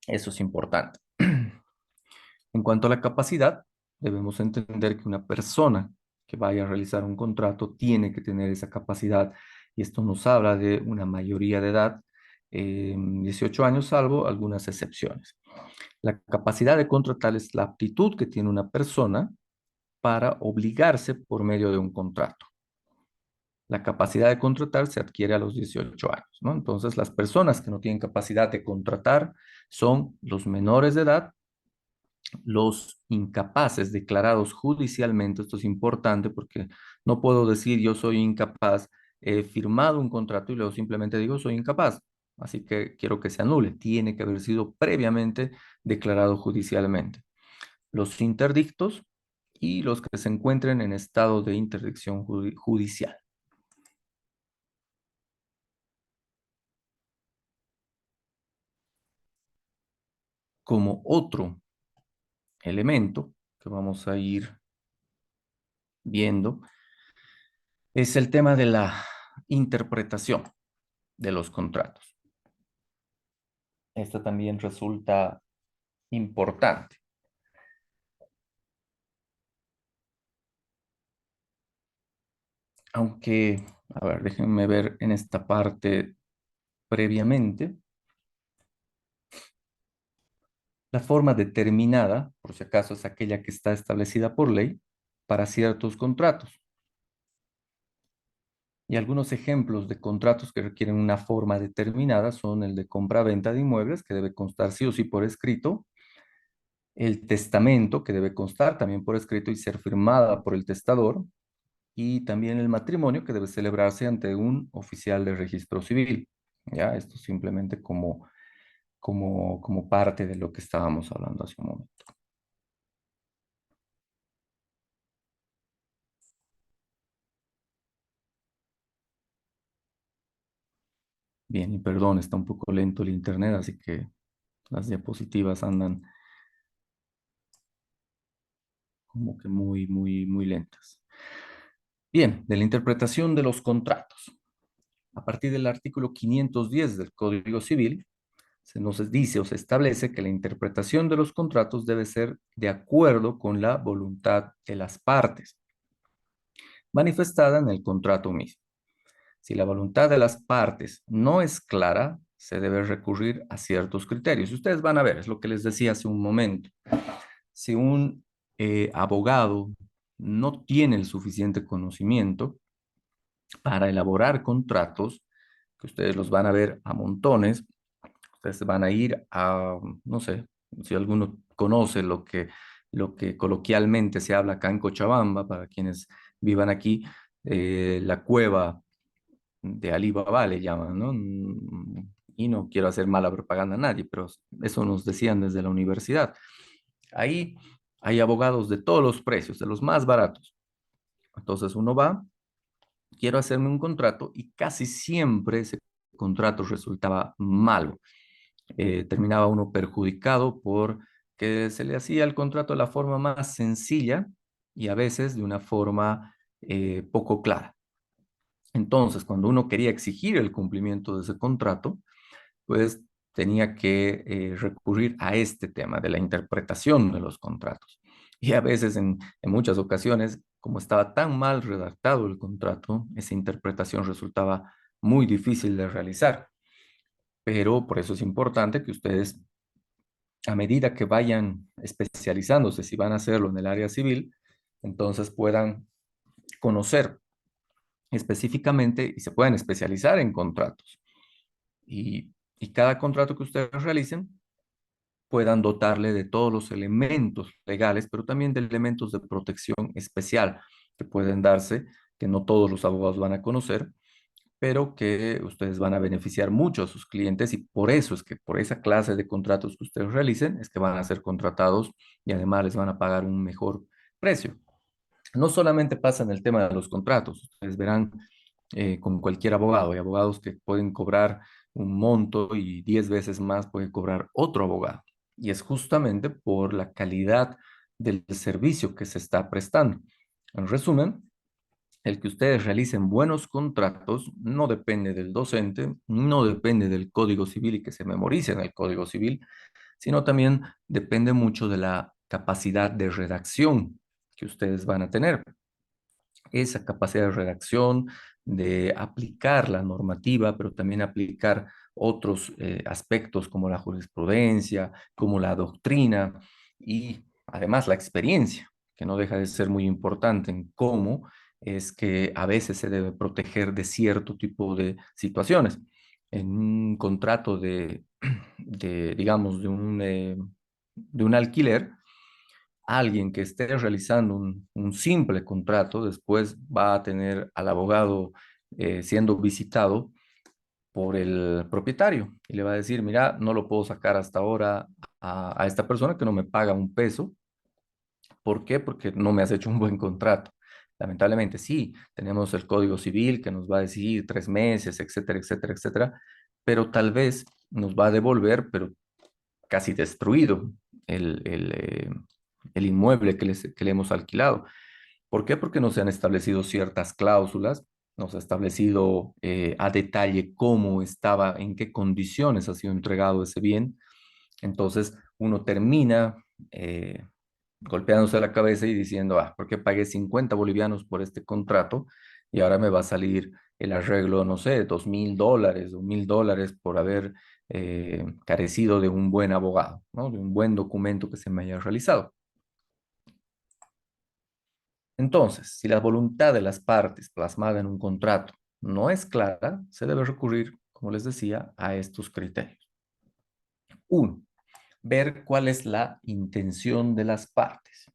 Eso es importante. En cuanto a la capacidad, debemos entender que una persona que vaya a realizar un contrato tiene que tener esa capacidad y esto nos habla de una mayoría de edad, 18 años, salvo algunas excepciones. La capacidad de contratar es la aptitud que tiene una persona para obligarse por medio de un contrato. La capacidad de contratar se adquiere a los 18 años, ¿no? Entonces, las personas que no tienen capacidad de contratar son los menores de edad, los incapaces declarados judicialmente. Esto es importante porque no puedo decir yo soy incapaz, he firmado un contrato y luego simplemente digo soy incapaz. así que quiero que se anule. Tiene que haber sido previamente declarado judicialmente. Los interdictos y los que se encuentren en estado de interdicción judicial. Como otro elemento que vamos a ir viendo es el tema de la interpretación de los contratos. Esta también resulta importante. Aunque, a ver, déjenme ver en esta parte previamente. La forma determinada, por si acaso, es aquella que está establecida por ley para ciertos contratos. Y algunos ejemplos de contratos que requieren una forma determinada son el de compra-venta de inmuebles, que debe constar sí o sí por escrito, el testamento, que debe constar también por escrito y ser firmada por el testador, y también el matrimonio, que debe celebrarse ante un oficial de registro civil. Ya, esto simplemente como parte de lo que estábamos hablando hace un momento. Bien, y perdón, está un poco lento el internet, así que las diapositivas andan como que muy lentas. Bien, de la interpretación de los contratos. A partir del artículo 510 del Código Civil, se nos dice o se establece que la interpretación de los contratos debe ser de acuerdo con la voluntad de las partes, manifestada en el contrato mismo. Si la voluntad de las partes no es clara, se debe recurrir a ciertos criterios. Ustedes van a ver, es lo que les decía hace un momento. Si un abogado no tiene el suficiente conocimiento para elaborar contratos, que ustedes los van a ver a montones, ustedes van a ir a, no sé, si alguno conoce lo que coloquialmente se habla acá en Cochabamba, para quienes vivan aquí, la cueva de Alibaba le llaman, ¿no? Y no quiero hacer mala propaganda a nadie, pero eso nos decían desde la universidad. Ahí hay abogados de todos los precios, de los más baratos. Entonces uno va, quiero hacerme un contrato y casi siempre ese contrato resultaba malo. Terminaba uno perjudicado porque se le hacía el contrato de la forma más sencilla y a veces de una forma poco clara. Entonces, cuando uno quería exigir el cumplimiento de ese contrato, pues tenía que recurrir a este tema de la interpretación de los contratos. Y a veces, en muchas ocasiones, como estaba tan mal redactado el contrato, esa interpretación resultaba muy difícil de realizar. Pero por eso es importante que ustedes, a medida que vayan especializándose, si van a hacerlo en el área civil, entonces puedan conocer específicamente y se pueden especializar en contratos. Y cada contrato que ustedes realicen puedan dotarle de todos los elementos legales, pero también de elementos de protección especial que pueden darse, que no todos los abogados van a conocer, pero que ustedes van a beneficiar mucho a sus clientes y por eso es que por esa clase de contratos que ustedes realicen es que van a ser contratados y además les van a pagar un mejor precio. No solamente pasa en el tema de los contratos, ustedes verán con cualquier abogado. Hay abogados que pueden cobrar un monto y 10 veces más puede cobrar otro abogado. Y es justamente por la calidad del servicio que se está prestando. En resumen, el que ustedes realicen buenos contratos no depende del docente, no depende del Código Civil y que se memoricen el Código Civil, sino también depende mucho de la capacidad de redacción que ustedes van a tener. Esa capacidad de redacción, de aplicar la normativa, pero también aplicar otros aspectos como la jurisprudencia, como la doctrina y además la experiencia, que no deja de ser muy importante en cómo es que a veces se debe proteger de cierto tipo de situaciones. En un contrato digamos, de un alquiler, alguien que esté realizando un simple contrato, después va a tener al abogado siendo visitado por el propietario y le va a decir, mira, no lo puedo sacar hasta ahora a esta persona que no me paga un peso. ¿Por qué? Porque no me has hecho un buen contrato. Lamentablemente, sí, tenemos el Código Civil que nos va a decir 3 meses, etcétera, etcétera, etcétera, pero tal vez nos va a devolver, pero casi destruido el, el, eh, el inmueble que le hemos alquilado. ¿Por qué? Porque no se han establecido ciertas cláusulas, no se ha establecido a detalle cómo estaba, en qué condiciones ha sido entregado ese bien. Entonces uno termina golpeándose la cabeza y diciendo, ¿por qué pagué 50 bolivianos por este contrato y ahora me va a salir el arreglo, no sé, $2.000 o $1.000 por haber carecido de un buen abogado, ¿no? De un buen documento que se me haya realizado? Entonces, si la voluntad de las partes plasmada en un contrato no es clara, se debe recurrir, como les decía, a estos criterios. Uno, ver cuál es la intención de las partes.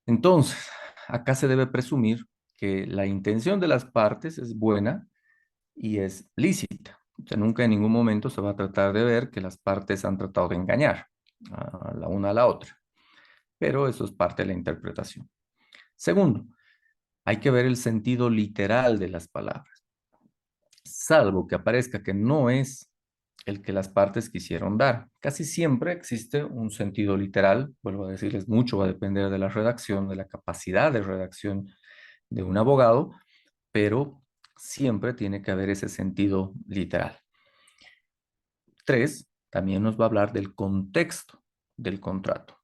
Entonces, acá se debe presumir que la intención de las partes es buena y es lícita. O sea, nunca en ningún momento se va a tratar de ver que las partes han tratado de engañar a la una a la otra, pero eso es parte de la interpretación. Segundo, hay que ver el sentido literal de las palabras, salvo que aparezca que no es el que las partes quisieron dar. Casi siempre existe un sentido literal, vuelvo a decirles, mucho va a depender de la redacción, de la capacidad de redacción de un abogado, pero siempre tiene que haber ese sentido literal. 3, también nos va a hablar del contexto del contrato,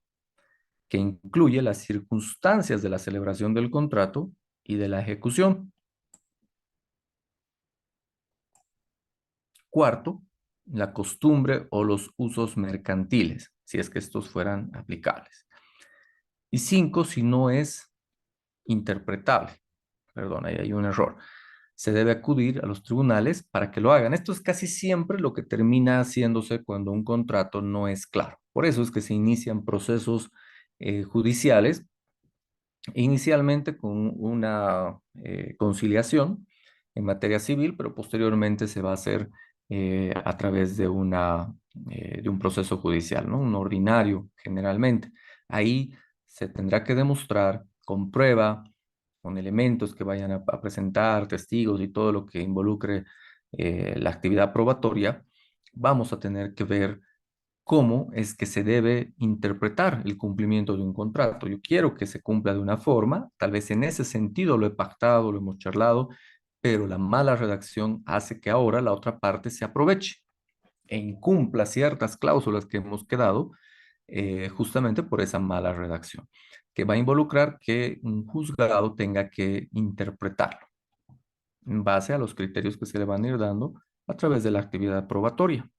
que incluye las circunstancias de la celebración del contrato y de la ejecución. Cuarto, la costumbre o los usos mercantiles, si es que estos fueran aplicables. Y 5, si no es interpretable. Perdón, ahí hay un error. Se debe acudir a los tribunales para que lo hagan. Esto es casi siempre lo que termina haciéndose cuando un contrato no es claro. Por eso es que se inician procesos judiciales, inicialmente con una conciliación en materia civil, pero posteriormente se va a hacer a través de de un proceso judicial, ¿no? Un ordinario, generalmente. Ahí se tendrá que demostrar con prueba, con elementos que vayan a presentar, testigos y todo lo que involucre la actividad probatoria. Vamos a tener que ver cómo es que se debe interpretar el cumplimiento de un contrato. Yo quiero que se cumpla de una forma, tal vez en ese sentido lo he pactado, lo hemos charlado, pero la mala redacción hace que ahora la otra parte se aproveche e incumpla ciertas cláusulas que hemos quedado justamente por esa mala redacción, que va a involucrar que un juzgado tenga que interpretarlo en base a los criterios que se le van a ir dando a través de la actividad probatoria.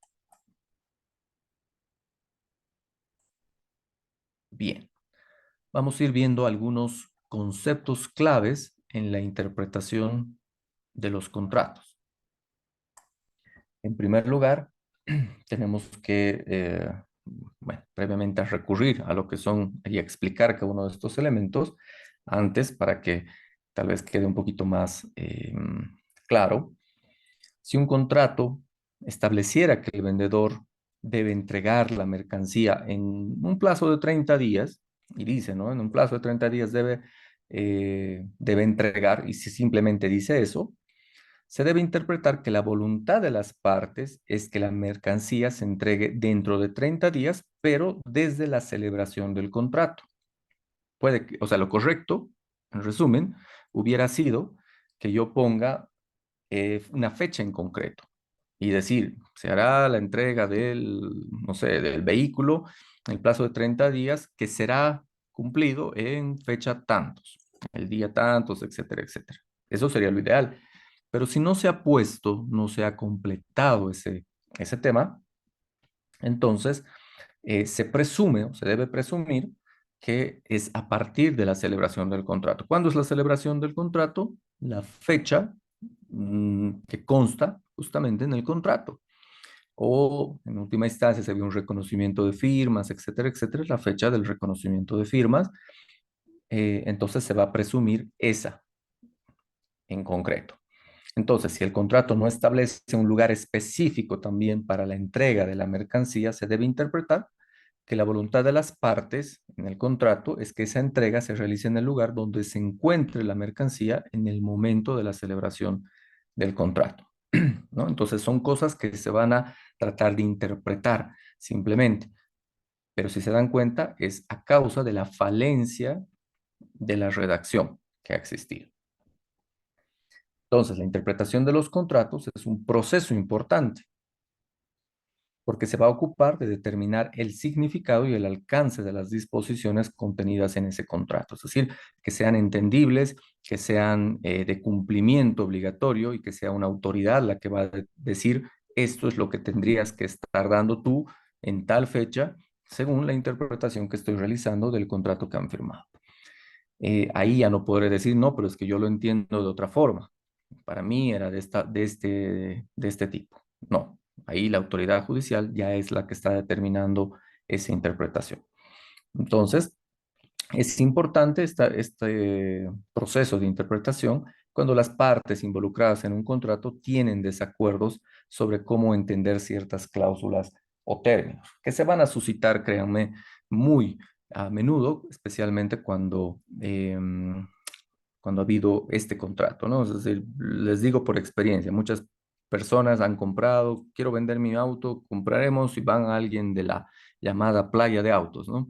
Bien. Vamos a ir viendo algunos conceptos claves en la interpretación de los contratos. En primer lugar, tenemos que, previamente recurrir a lo que son y explicar cada uno de estos elementos antes para que tal vez quede un poquito más claro. Si un contrato estableciera que el vendedor debe entregar la mercancía en un plazo de 30 días, y dice, ¿no? En un plazo de 30 días debe entregar, y si simplemente dice eso, se debe interpretar que la voluntad de las partes es que la mercancía se entregue dentro de 30 días, pero desde la celebración del contrato. Puede que, o sea, lo correcto, en resumen, hubiera sido que yo ponga una fecha en concreto y decir, se hará la entrega no sé, del vehículo en el plazo de 30 días, que será cumplido en fecha tantos, el día tantos, etcétera, etcétera. Eso sería lo ideal. Pero si no se ha puesto, no se ha completado ese tema, entonces se presume o se debe presumir que es a partir de la celebración del contrato. ¿Cuándo es la celebración del contrato? La fecha que consta justamente en el contrato. O en última instancia se ve un reconocimiento de firmas, etcétera, etcétera, la fecha del reconocimiento de firmas. Entonces se va a presumir esa en concreto. Entonces, si el contrato no establece un lugar específico también para la entrega de la mercancía, se debe interpretar que la voluntad de las partes en el contrato es que esa entrega se realice en el lugar donde se encuentre la mercancía en el momento de la celebración del contrato, ¿no? Entonces son cosas que se van a tratar de interpretar simplemente, pero si se dan cuenta es a causa de la falencia de la redacción que ha existido. Entonces, la interpretación de los contratos es un proceso importante porque se va a ocupar de determinar el significado y el alcance de las disposiciones contenidas en ese contrato. Es decir, que sean entendibles, que sean de cumplimiento obligatorio y que sea una autoridad la que va a decir esto es lo que tendrías que estar dando tú en tal fecha, según la interpretación que estoy realizando del contrato que han firmado. Ahí ya no podré decir, no, pero es que yo lo entiendo de otra forma. Para mí era de este tipo. No, ahí la autoridad judicial ya es la que está determinando esa interpretación. Entonces, es importante este proceso de interpretación cuando las partes involucradas en un contrato tienen desacuerdos sobre cómo entender ciertas cláusulas o términos, que se van a suscitar, créanme, muy a menudo, especialmente cuando ha habido este contrato, ¿no? Es decir, les digo por experiencia, muchas personas han comprado, quiero vender mi auto, compraremos y van a alguien de la llamada playa de autos, ¿no?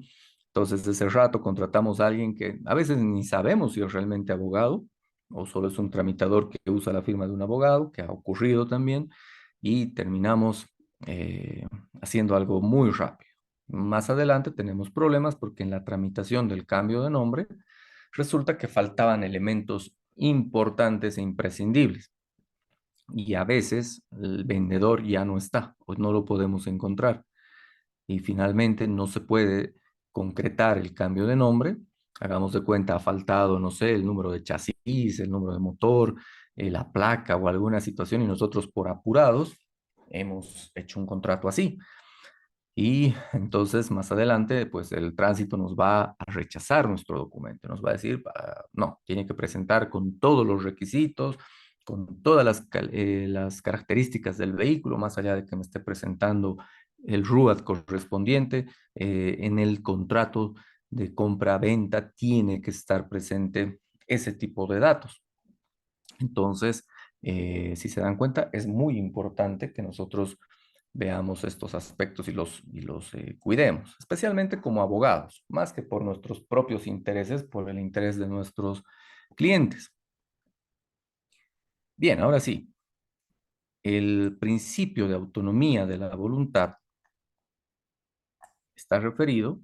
Entonces, desde ese rato contratamos a alguien que a veces ni sabemos si es realmente abogado o solo es un tramitador que usa la firma de un abogado, que ha ocurrido también, y terminamos haciendo algo muy rápido. Más adelante tenemos problemas porque en la tramitación del cambio de nombre resulta que faltaban elementos importantes e imprescindibles. Y a veces el vendedor ya no está, pues no lo podemos encontrar. Y finalmente no se puede concretar el cambio de nombre. Hagamos de cuenta, ha faltado, no sé, el número de chasis, el número de motor, la placa o alguna situación y nosotros por apurados hemos hecho un contrato así. Y entonces más adelante, pues el tránsito nos va a rechazar nuestro documento, nos va a decir, no, tiene que presentar con todos los requisitos, con todas las características del vehículo, más allá de que me esté presentando el RUAT correspondiente, en el contrato de compra-venta tiene que estar presente ese tipo de datos. Entonces, si se dan cuenta, es muy importante que nosotros veamos estos aspectos y los cuidemos, especialmente como abogados, más que por nuestros propios intereses, por el interés de nuestros clientes. Bien, ahora sí, el principio de autonomía de la voluntad está referido,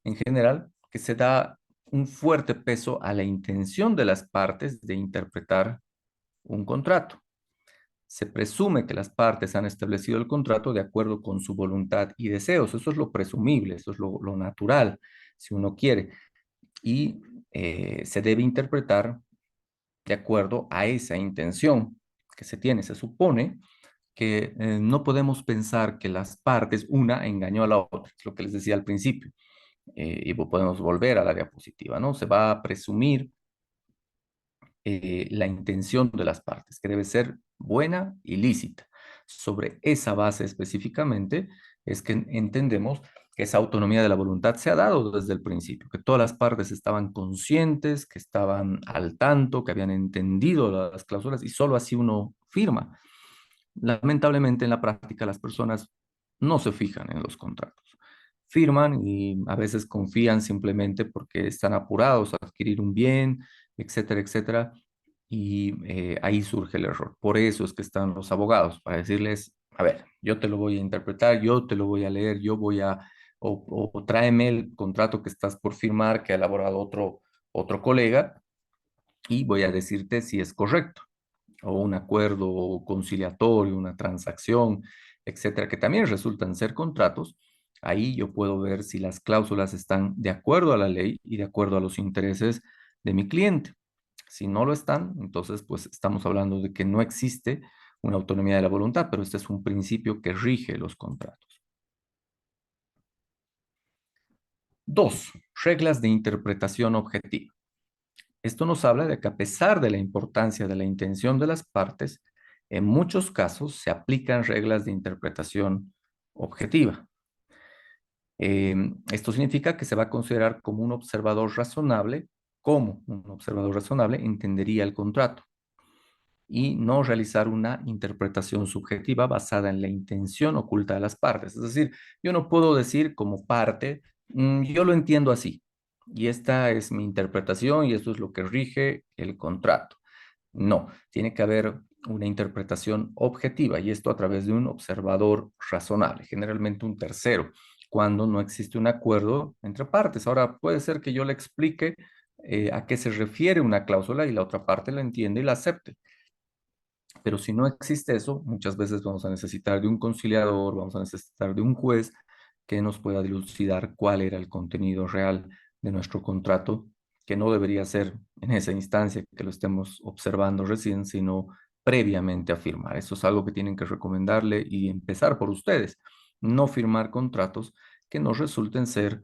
en general, que se da un fuerte peso a la intención de las partes de interpretar un contrato. Se presume que las partes han establecido el contrato de acuerdo con su voluntad y deseos. Eso es lo presumible, eso es lo natural, si uno quiere. Y se debe interpretar de acuerdo a esa intención que se tiene. Se supone que no podemos pensar que las partes, una engañó a la otra, es lo que les decía al principio. Y podemos volver a la diapositiva, ¿no? Se va a presumir la intención de las partes, que debe ser buena y lícita. Sobre esa base específicamente es que entendemos que esa autonomía de la voluntad se ha dado desde el principio, que todas las partes estaban conscientes, que estaban al tanto, que habían entendido las cláusulas y solo así uno firma. Lamentablemente en la práctica las personas no se fijan en los contratos. Firman y a veces confían simplemente porque están apurados a adquirir un bien, etcétera, etcétera. Y ahí surge el error. Por eso es que están los abogados, para decirles, a ver, yo te lo voy a interpretar, yo te lo voy a leer, yo voy a, o tráeme el contrato que estás por firmar que ha elaborado otro colega y voy a decirte si es correcto o un acuerdo conciliatorio, una transacción, etcétera, que también resultan ser contratos, ahí yo puedo ver si las cláusulas están de acuerdo a la ley y de acuerdo a los intereses de mi cliente. Si no lo están, entonces pues estamos hablando de que no existe una autonomía de la voluntad, pero este es un principio que rige los contratos. 2. Reglas de interpretación objetiva. Esto nos habla de que a pesar de la importancia de la intención de las partes, en muchos casos se aplican reglas de interpretación objetiva. Esto significa que se va a considerar como un observador razonable, como un observador razonable entendería el contrato, y no realizar una interpretación subjetiva basada en la intención oculta de las partes. Es decir, yo no puedo decir como parte, yo lo entiendo así, y esta es mi interpretación y esto es lo que rige el contrato. No, tiene que haber una interpretación objetiva y esto a través de un observador razonable, generalmente un tercero, cuando no existe un acuerdo entre partes. Ahora, puede ser que yo le explique a qué se refiere una cláusula y la otra parte la entiende y la acepte. Pero si no existe eso, muchas veces vamos a necesitar de un conciliador, vamos a necesitar de un juez que nos pueda dilucidar cuál era el contenido real de nuestro contrato, que no debería ser en esa instancia que lo estemos observando recién, sino previamente a firmar. Eso es algo que tienen que recomendarle y empezar por ustedes. No firmar contratos que no resulten ser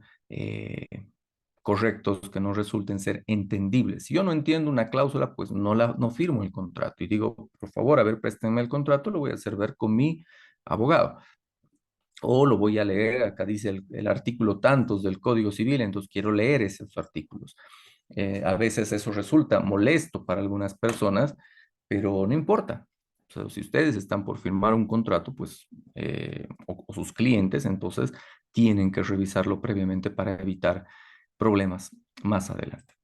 correctos, que no resulten ser entendibles. Si yo no entiendo una cláusula, pues no firmo el contrato y digo, por favor, a ver, préstenme el contrato, lo voy a hacer ver con mi abogado. O lo voy a leer, acá dice el artículo tantos del Código Civil, entonces quiero leer esos artículos. A veces eso resulta molesto para algunas personas, pero no importa. O sea, si ustedes están por firmar un contrato, pues, o sus clientes, entonces tienen que revisarlo previamente para evitar problemas más adelante.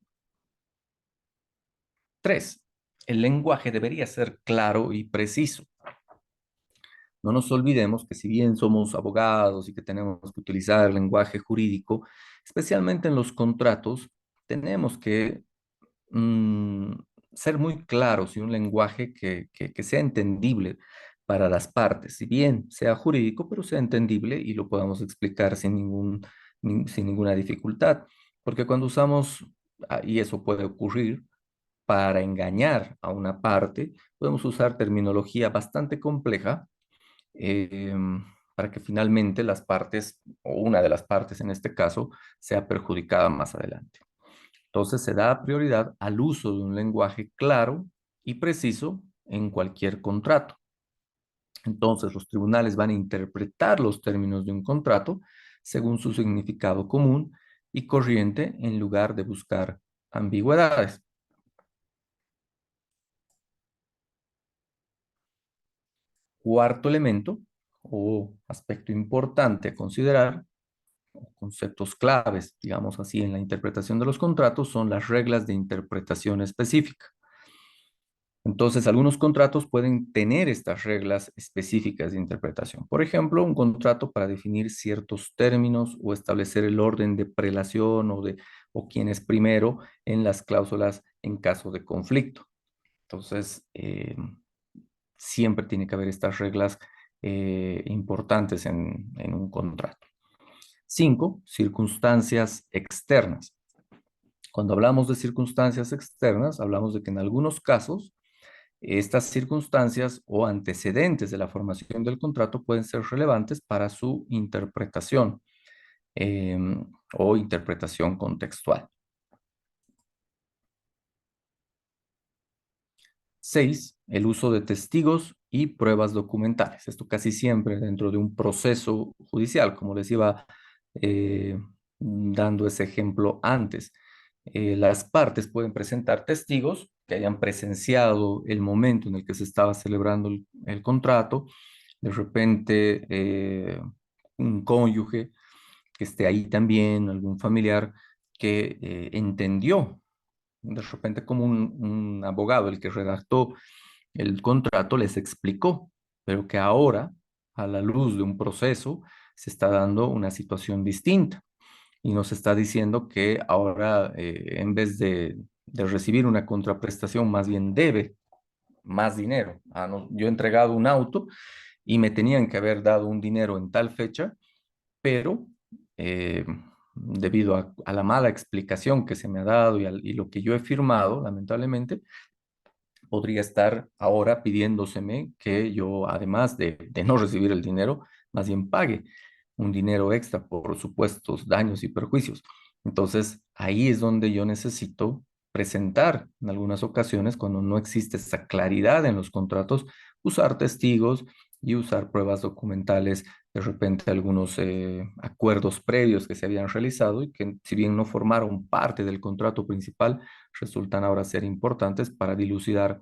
3. El lenguaje debería ser claro y preciso. No nos olvidemos que si bien somos abogados y que tenemos que utilizar el lenguaje jurídico, especialmente en los contratos, tenemos que ser muy claros y un lenguaje que sea entendible para las partes, si bien sea jurídico, pero sea entendible y lo podamos explicar sin ninguna dificultad. Porque cuando usamos, y eso puede ocurrir, para engañar a una parte, podemos usar terminología bastante compleja eh, para que finalmente las partes, o una de las partes en este caso, sea perjudicada más adelante. Entonces se da prioridad al uso de un lenguaje claro y preciso en cualquier contrato. Entonces los tribunales van a interpretar los términos de un contrato según su significado común y corriente en lugar de buscar ambigüedades. Cuarto elemento o aspecto importante a considerar, conceptos claves, digamos así, en la interpretación de los contratos son las reglas de interpretación específica. Entonces, algunos contratos pueden tener estas reglas específicas de interpretación. Por ejemplo, un contrato para definir ciertos términos o establecer el orden de prelación o quién es primero en las cláusulas en caso de conflicto. Entonces, siempre tiene que haber estas reglas importantes en un contrato. 5. Circunstancias externas. Cuando hablamos de circunstancias externas, hablamos de que en algunos casos estas circunstancias o antecedentes de la formación del contrato pueden ser relevantes para su interpretación o interpretación contextual. 6. El uso de testigos y pruebas documentales. Esto casi siempre dentro de un proceso judicial, como les iba dando ese ejemplo antes. Las partes pueden presentar testigos que hayan presenciado el momento en el que se estaba celebrando el contrato, de repente un cónyuge que esté ahí también, algún familiar que entendió, de repente como un abogado, el que redactó el contrato, les explicó, pero que ahora, a la luz de un proceso, se está dando una situación distinta y nos está diciendo que ahora, en vez de recibir una contraprestación, más bien debe más dinero. No, yo he entregado un auto y me tenían que haber dado un dinero en tal fecha, pero debido a la mala explicación que se me ha dado y lo que yo he firmado, lamentablemente, podría estar ahora pidiéndoseme que yo, además de no recibir el dinero, más bien pague un dinero extra por supuestos daños y perjuicios. Entonces, ahí es donde yo necesito presentar en algunas ocasiones, cuando no existe esa claridad en los contratos, usar testigos y usar pruebas documentales, de repente algunos acuerdos previos que se habían realizado y que si bien no formaron parte del contrato principal, resultan ahora ser importantes para dilucidar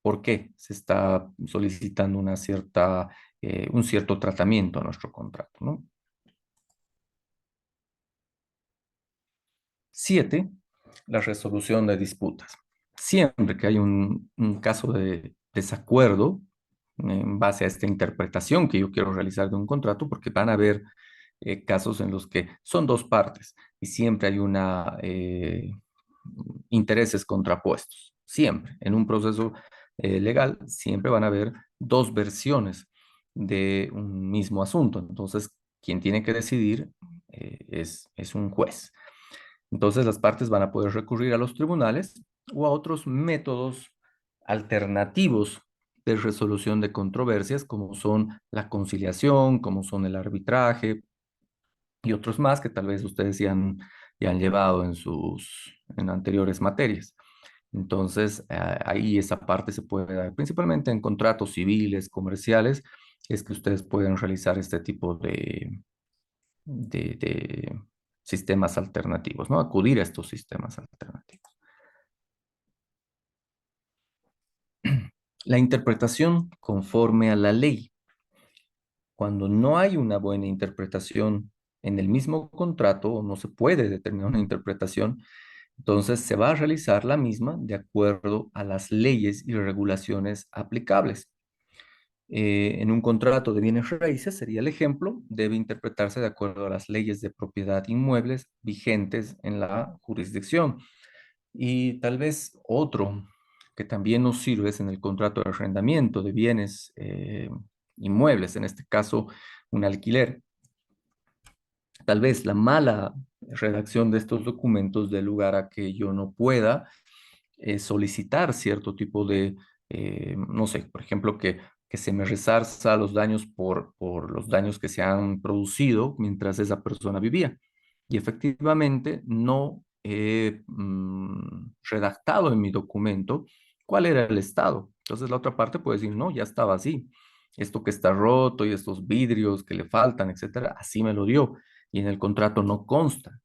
por qué se está solicitando un cierto tratamiento a nuestro contrato, ¿no? 7, la resolución de disputas. Siempre que hay un caso de desacuerdo en base a esta interpretación que yo quiero realizar de un contrato, porque van a haber casos en los que son dos partes y siempre hay intereses contrapuestos. Siempre. En un proceso legal siempre van a haber dos versiones de un mismo asunto. Entonces, quien tiene que decidir es un juez. Entonces, las partes van a poder recurrir a los tribunales o a otros métodos alternativos de resolución de controversias, como son la conciliación, como son el arbitraje y otros más que tal vez ustedes ya han llevado en anteriores materias. Entonces, ahí esa parte se puede dar, principalmente en contratos civiles, comerciales, es que ustedes pueden realizar este tipo de sistemas alternativos, ¿no? Acudir a estos sistemas alternativos. La interpretación conforme a la ley. Cuando no hay una buena interpretación en el mismo contrato o no se puede determinar una interpretación, entonces se va a realizar la misma de acuerdo a las leyes y regulaciones aplicables. En un contrato de bienes raíces, sería el ejemplo, debe interpretarse de acuerdo a las leyes de propiedad inmuebles vigentes en la jurisdicción. Y tal vez otro que también nos sirve es en el contrato de arrendamiento de bienes inmuebles, en este caso un alquiler. Tal vez la mala redacción de estos documentos dé lugar a que yo no pueda solicitar cierto tipo no sé, por ejemplo, que se me resarza los daños por los daños que se han producido mientras esa persona vivía. Y efectivamente no he redactado en mi documento cuál era el estado. Entonces la otra parte puede decir, no, ya estaba así. Esto que está roto y estos vidrios que le faltan, etcétera, así me lo dio. Y en el contrato no consta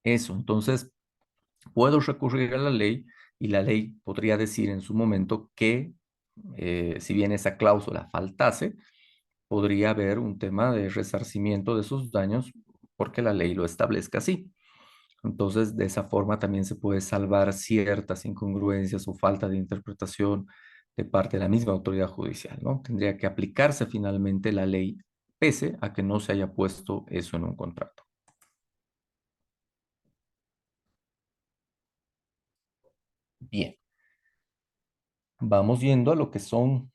eso. Entonces, puedo recurrir a la ley y la ley podría decir en su momento que si bien esa cláusula faltase, podría haber un tema de resarcimiento de esos daños porque la ley lo establezca así. Entonces, de esa forma también se puede salvar ciertas incongruencias o falta de interpretación de parte de la misma autoridad judicial, ¿no? Tendría que aplicarse finalmente la ley pese a que no se haya puesto eso en un contrato. Bien, vamos yendo a lo que son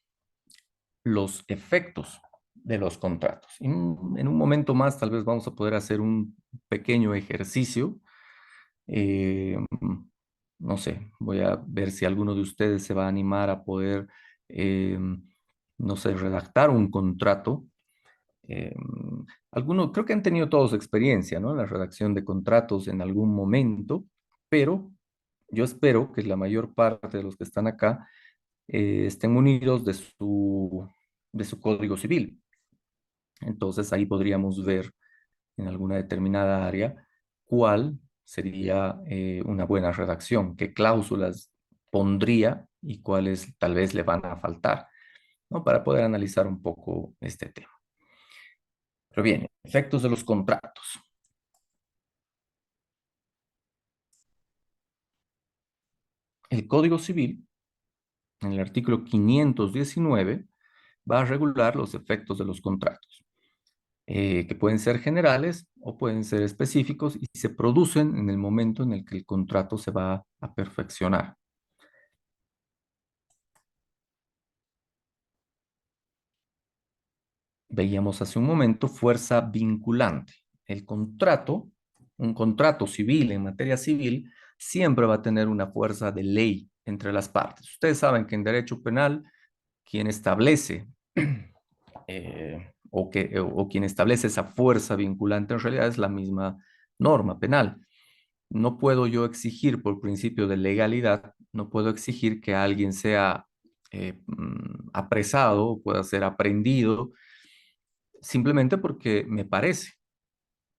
los efectos de los contratos. En un momento más tal vez vamos a poder hacer un pequeño ejercicio. Eh, no sé, voy a ver si alguno de ustedes se va a animar a poder, no sé, redactar un contrato. Eh, creo que han tenido todos experiencia, ¿no? En la redacción de contratos en algún momento, pero yo espero que la mayor parte de los que están acá estén munidos de su código civil. Entonces ahí podríamos ver en alguna determinada área cuál sería una buena redacción, qué cláusulas pondría y cuáles tal vez le van a faltar, ¿no? Para poder analizar un poco este tema. Pero bien, efectos de los contratos. El Código Civil, en el artículo 519, va a regular los efectos de los contratos, que pueden ser generales o pueden ser específicos y se producen en el momento en el que el contrato se va a perfeccionar. Veíamos hace un momento fuerza vinculante. El contrato, un contrato civil en materia civil, siempre va a tener una fuerza de ley entre las partes. Ustedes saben que en derecho penal, quien establece o quien establece esa fuerza vinculante en realidad es la misma norma penal. no puedo yo exigir por principio de legalidad, no puedo exigir que alguien sea apresado o pueda ser aprehendido simplemente porque me parece.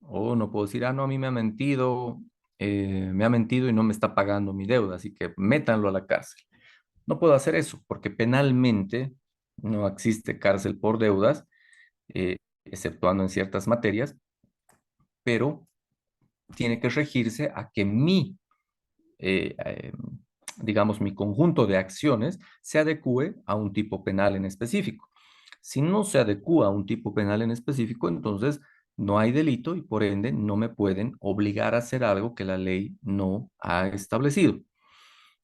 O no puedo decir, ah, no, a mí me ha mentido y no me está pagando mi deuda, así que métanlo a la cárcel. No puedo hacer eso porque penalmente no existe cárcel por deudas, exceptuando en ciertas materias, pero tiene que regirse a que eh, eh, digamos, mi conjunto de acciones se adecue a un tipo penal en específico. Si no se adecua a un tipo penal en específico, entonces no hay delito y por ende no me pueden obligar a hacer algo que la ley no ha establecido.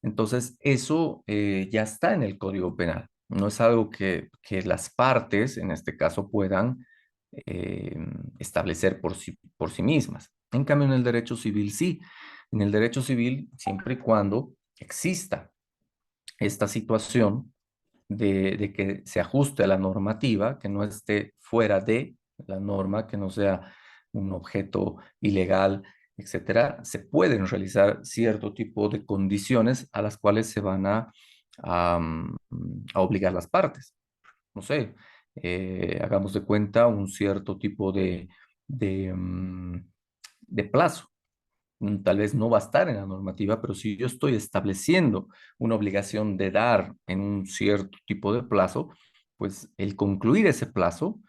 Entonces, eso ya está en el Código Penal. No es algo que las partes, en este caso, puedan eh, establecer por sí mismas. En cambio, en el derecho civil sí. En el derecho civil, siempre y cuando exista esta situación de que se ajuste a la normativa, que no esté fuera de la norma, que no sea un objeto ilegal, etcétera, se pueden realizar cierto tipo de condiciones a las cuales se van a obligar las partes. No sé, hagamos de cuenta un cierto tipo de, mm, de plazo. Tal vez no va a estar en la normativa, pero si yo estoy estableciendo una obligación de dar en un cierto tipo de plazo, pues el concluir ese plazo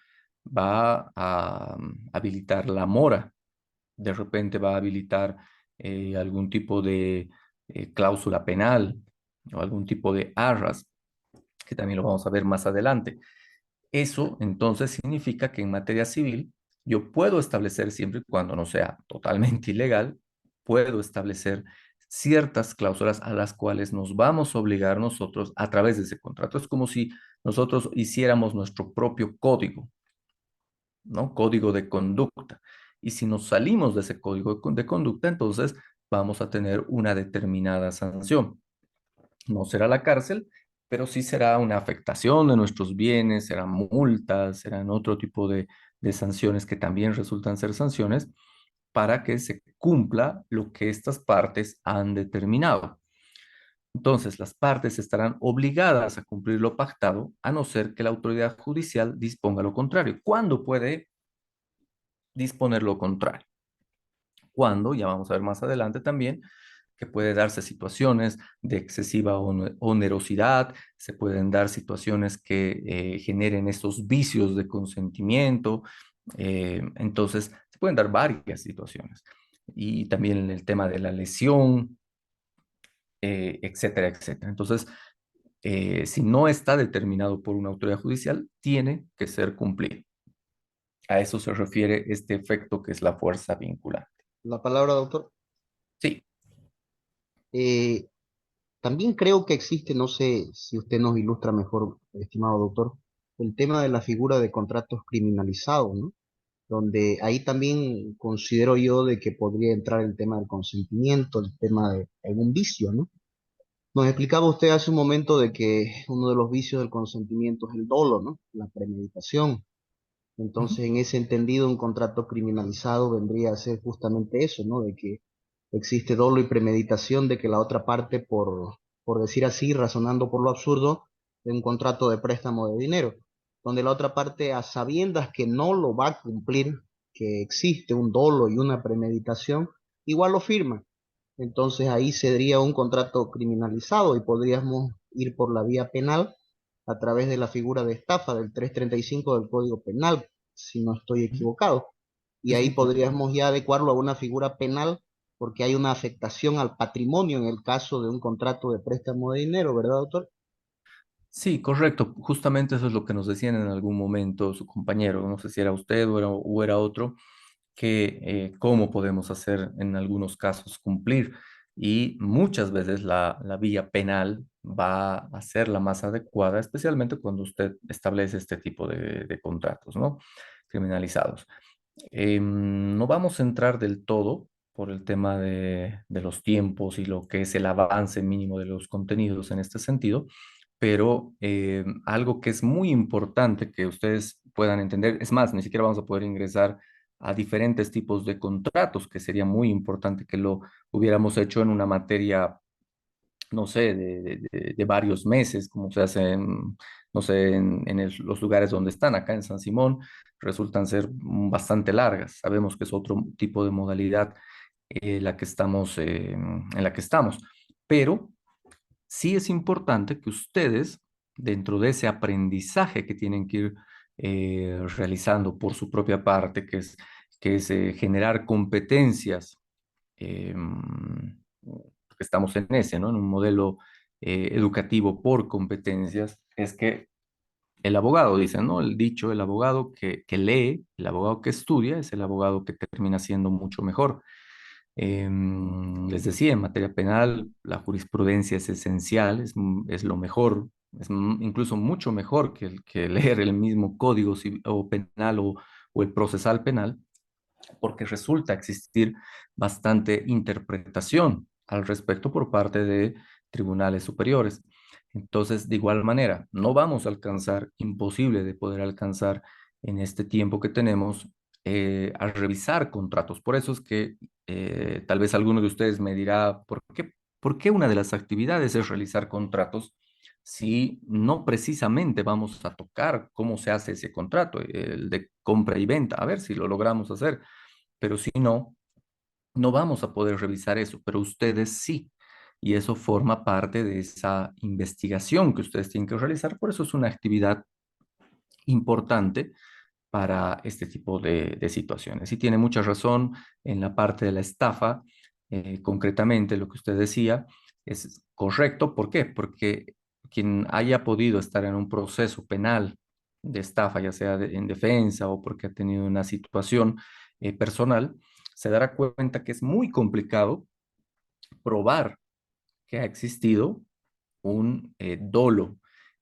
va a habilitar la mora, de repente va a habilitar algún tipo de cláusula penal o algún tipo de arras, que también lo vamos a ver más adelante. Eso entonces significa que en materia civil yo puedo establecer, siempre y cuando no sea totalmente ilegal, puedo establecer ciertas cláusulas a las cuales nos vamos a obligar nosotros a través de ese contrato. Es como si nosotros hiciéramos nuestro propio código, ¿no? Código de conducta. Y si nos salimos de ese código de conducta, entonces vamos a tener una determinada sanción. No será la cárcel, pero sí será una afectación de nuestros bienes, serán multas, serán otro tipo de sanciones que también resultan ser sanciones para que se cumpla lo que estas partes han determinado. Entonces, las partes estarán obligadas a cumplir lo pactado, a no ser que la autoridad judicial disponga lo contrario. ¿Cuándo puede disponer lo contrario? Cuando, ya vamos a ver más adelante también, que puede darse situaciones de excesiva onerosidad, se pueden dar situaciones que generen estos vicios de consentimiento, entonces se pueden dar varias situaciones. Y también en el tema de la lesión, etcétera, etcétera. Entonces, si no está determinado por una autoridad judicial, tiene que ser cumplido. A eso se refiere este efecto que es la fuerza vinculante. La palabra, doctor. Sí. Eh, También creo que existe, no sé si usted nos ilustra mejor, estimado doctor, el tema de la figura de contratos criminalizados, ¿no? Donde ahí también considero yo de que podría entrar el tema del consentimiento, el tema de algún vicio, ¿no? Nos explicaba usted hace un momento de que uno de los vicios del consentimiento es el dolo, ¿no? La premeditación. Ujú. Entonces, en ese entendido, un contrato criminalizado vendría a ser justamente eso, ¿no? De que existe dolo y premeditación de que la otra parte, por decir así, razonando por lo absurdo, de un contrato de préstamo de dinero, donde la otra parte, a sabiendas que no lo va a cumplir, que existe un dolo y una premeditación, igual lo firma. Entonces ahí sería un contrato criminalizado y podríamos ir por la vía penal a través de la figura de estafa del 335 del Código Penal, si no estoy equivocado. Y Sí, ahí sí, podríamos ya adecuarlo a una figura penal porque hay una afectación al patrimonio en el caso de un contrato de préstamo de dinero, ¿verdad, doctor? sí, correcto. Justamente eso es lo que nos decían en algún momento su compañero, no sé si era usted o era otro, que cómo podemos hacer en algunos casos cumplir. Y muchas veces la vía penal va a ser la más adecuada, especialmente cuando usted establece este tipo de contratos, ¿no? Criminalizados. No vamos a entrar del todo por el tema de los tiempos y lo que es el avance mínimo de los contenidos en este sentido, pero algo que es muy importante que ustedes puedan entender, es más, ni siquiera vamos a poder ingresar a diferentes tipos de contratos, que sería muy importante que lo hubiéramos hecho en una materia, no sé, de varios meses, como se hace en, no sé, los lugares donde están, acá en San Simón, resultan ser bastante largas. Sabemos que es otro tipo de modalidad la que estamos, en la que estamos, pero sí es importante que ustedes, dentro de ese aprendizaje que tienen que ir realizando por su propia parte, que es generar competencias, que estamos en ese, ¿no? En un modelo educativo por competencias, es que el abogado, dice, ¿no? El dicho, el abogado que lee, el abogado que estudia, es el abogado que termina siendo mucho mejor. Les decía, en materia penal, la jurisprudencia es esencial, es lo mejor, incluso mucho mejor que leer el mismo código o penal o el procesal penal, porque resulta existir bastante interpretación al respecto por parte de tribunales superiores. Entonces, de igual manera, no vamos a alcanzar, imposible de poder alcanzar en este tiempo que tenemos, a revisar contratos. Por eso es que tal vez alguno de ustedes me dirá, ¿por qué una de las actividades es realizar contratos si no precisamente vamos a tocar cómo se hace ese contrato, el de compra y venta? A ver si lo logramos hacer, pero si no, no vamos a poder revisar eso, pero ustedes sí. Y eso forma parte de esa investigación que ustedes tienen que realizar. Por eso es una actividad importante para este tipo de situaciones. Y tiene mucha razón en la parte de la estafa. Concretamente, lo que usted decía es correcto. ¿Por qué? Porque quien haya podido estar en un proceso penal de estafa, ya sea en defensa o porque ha tenido una situación personal, se dará cuenta que es muy complicado probar que ha existido un dolo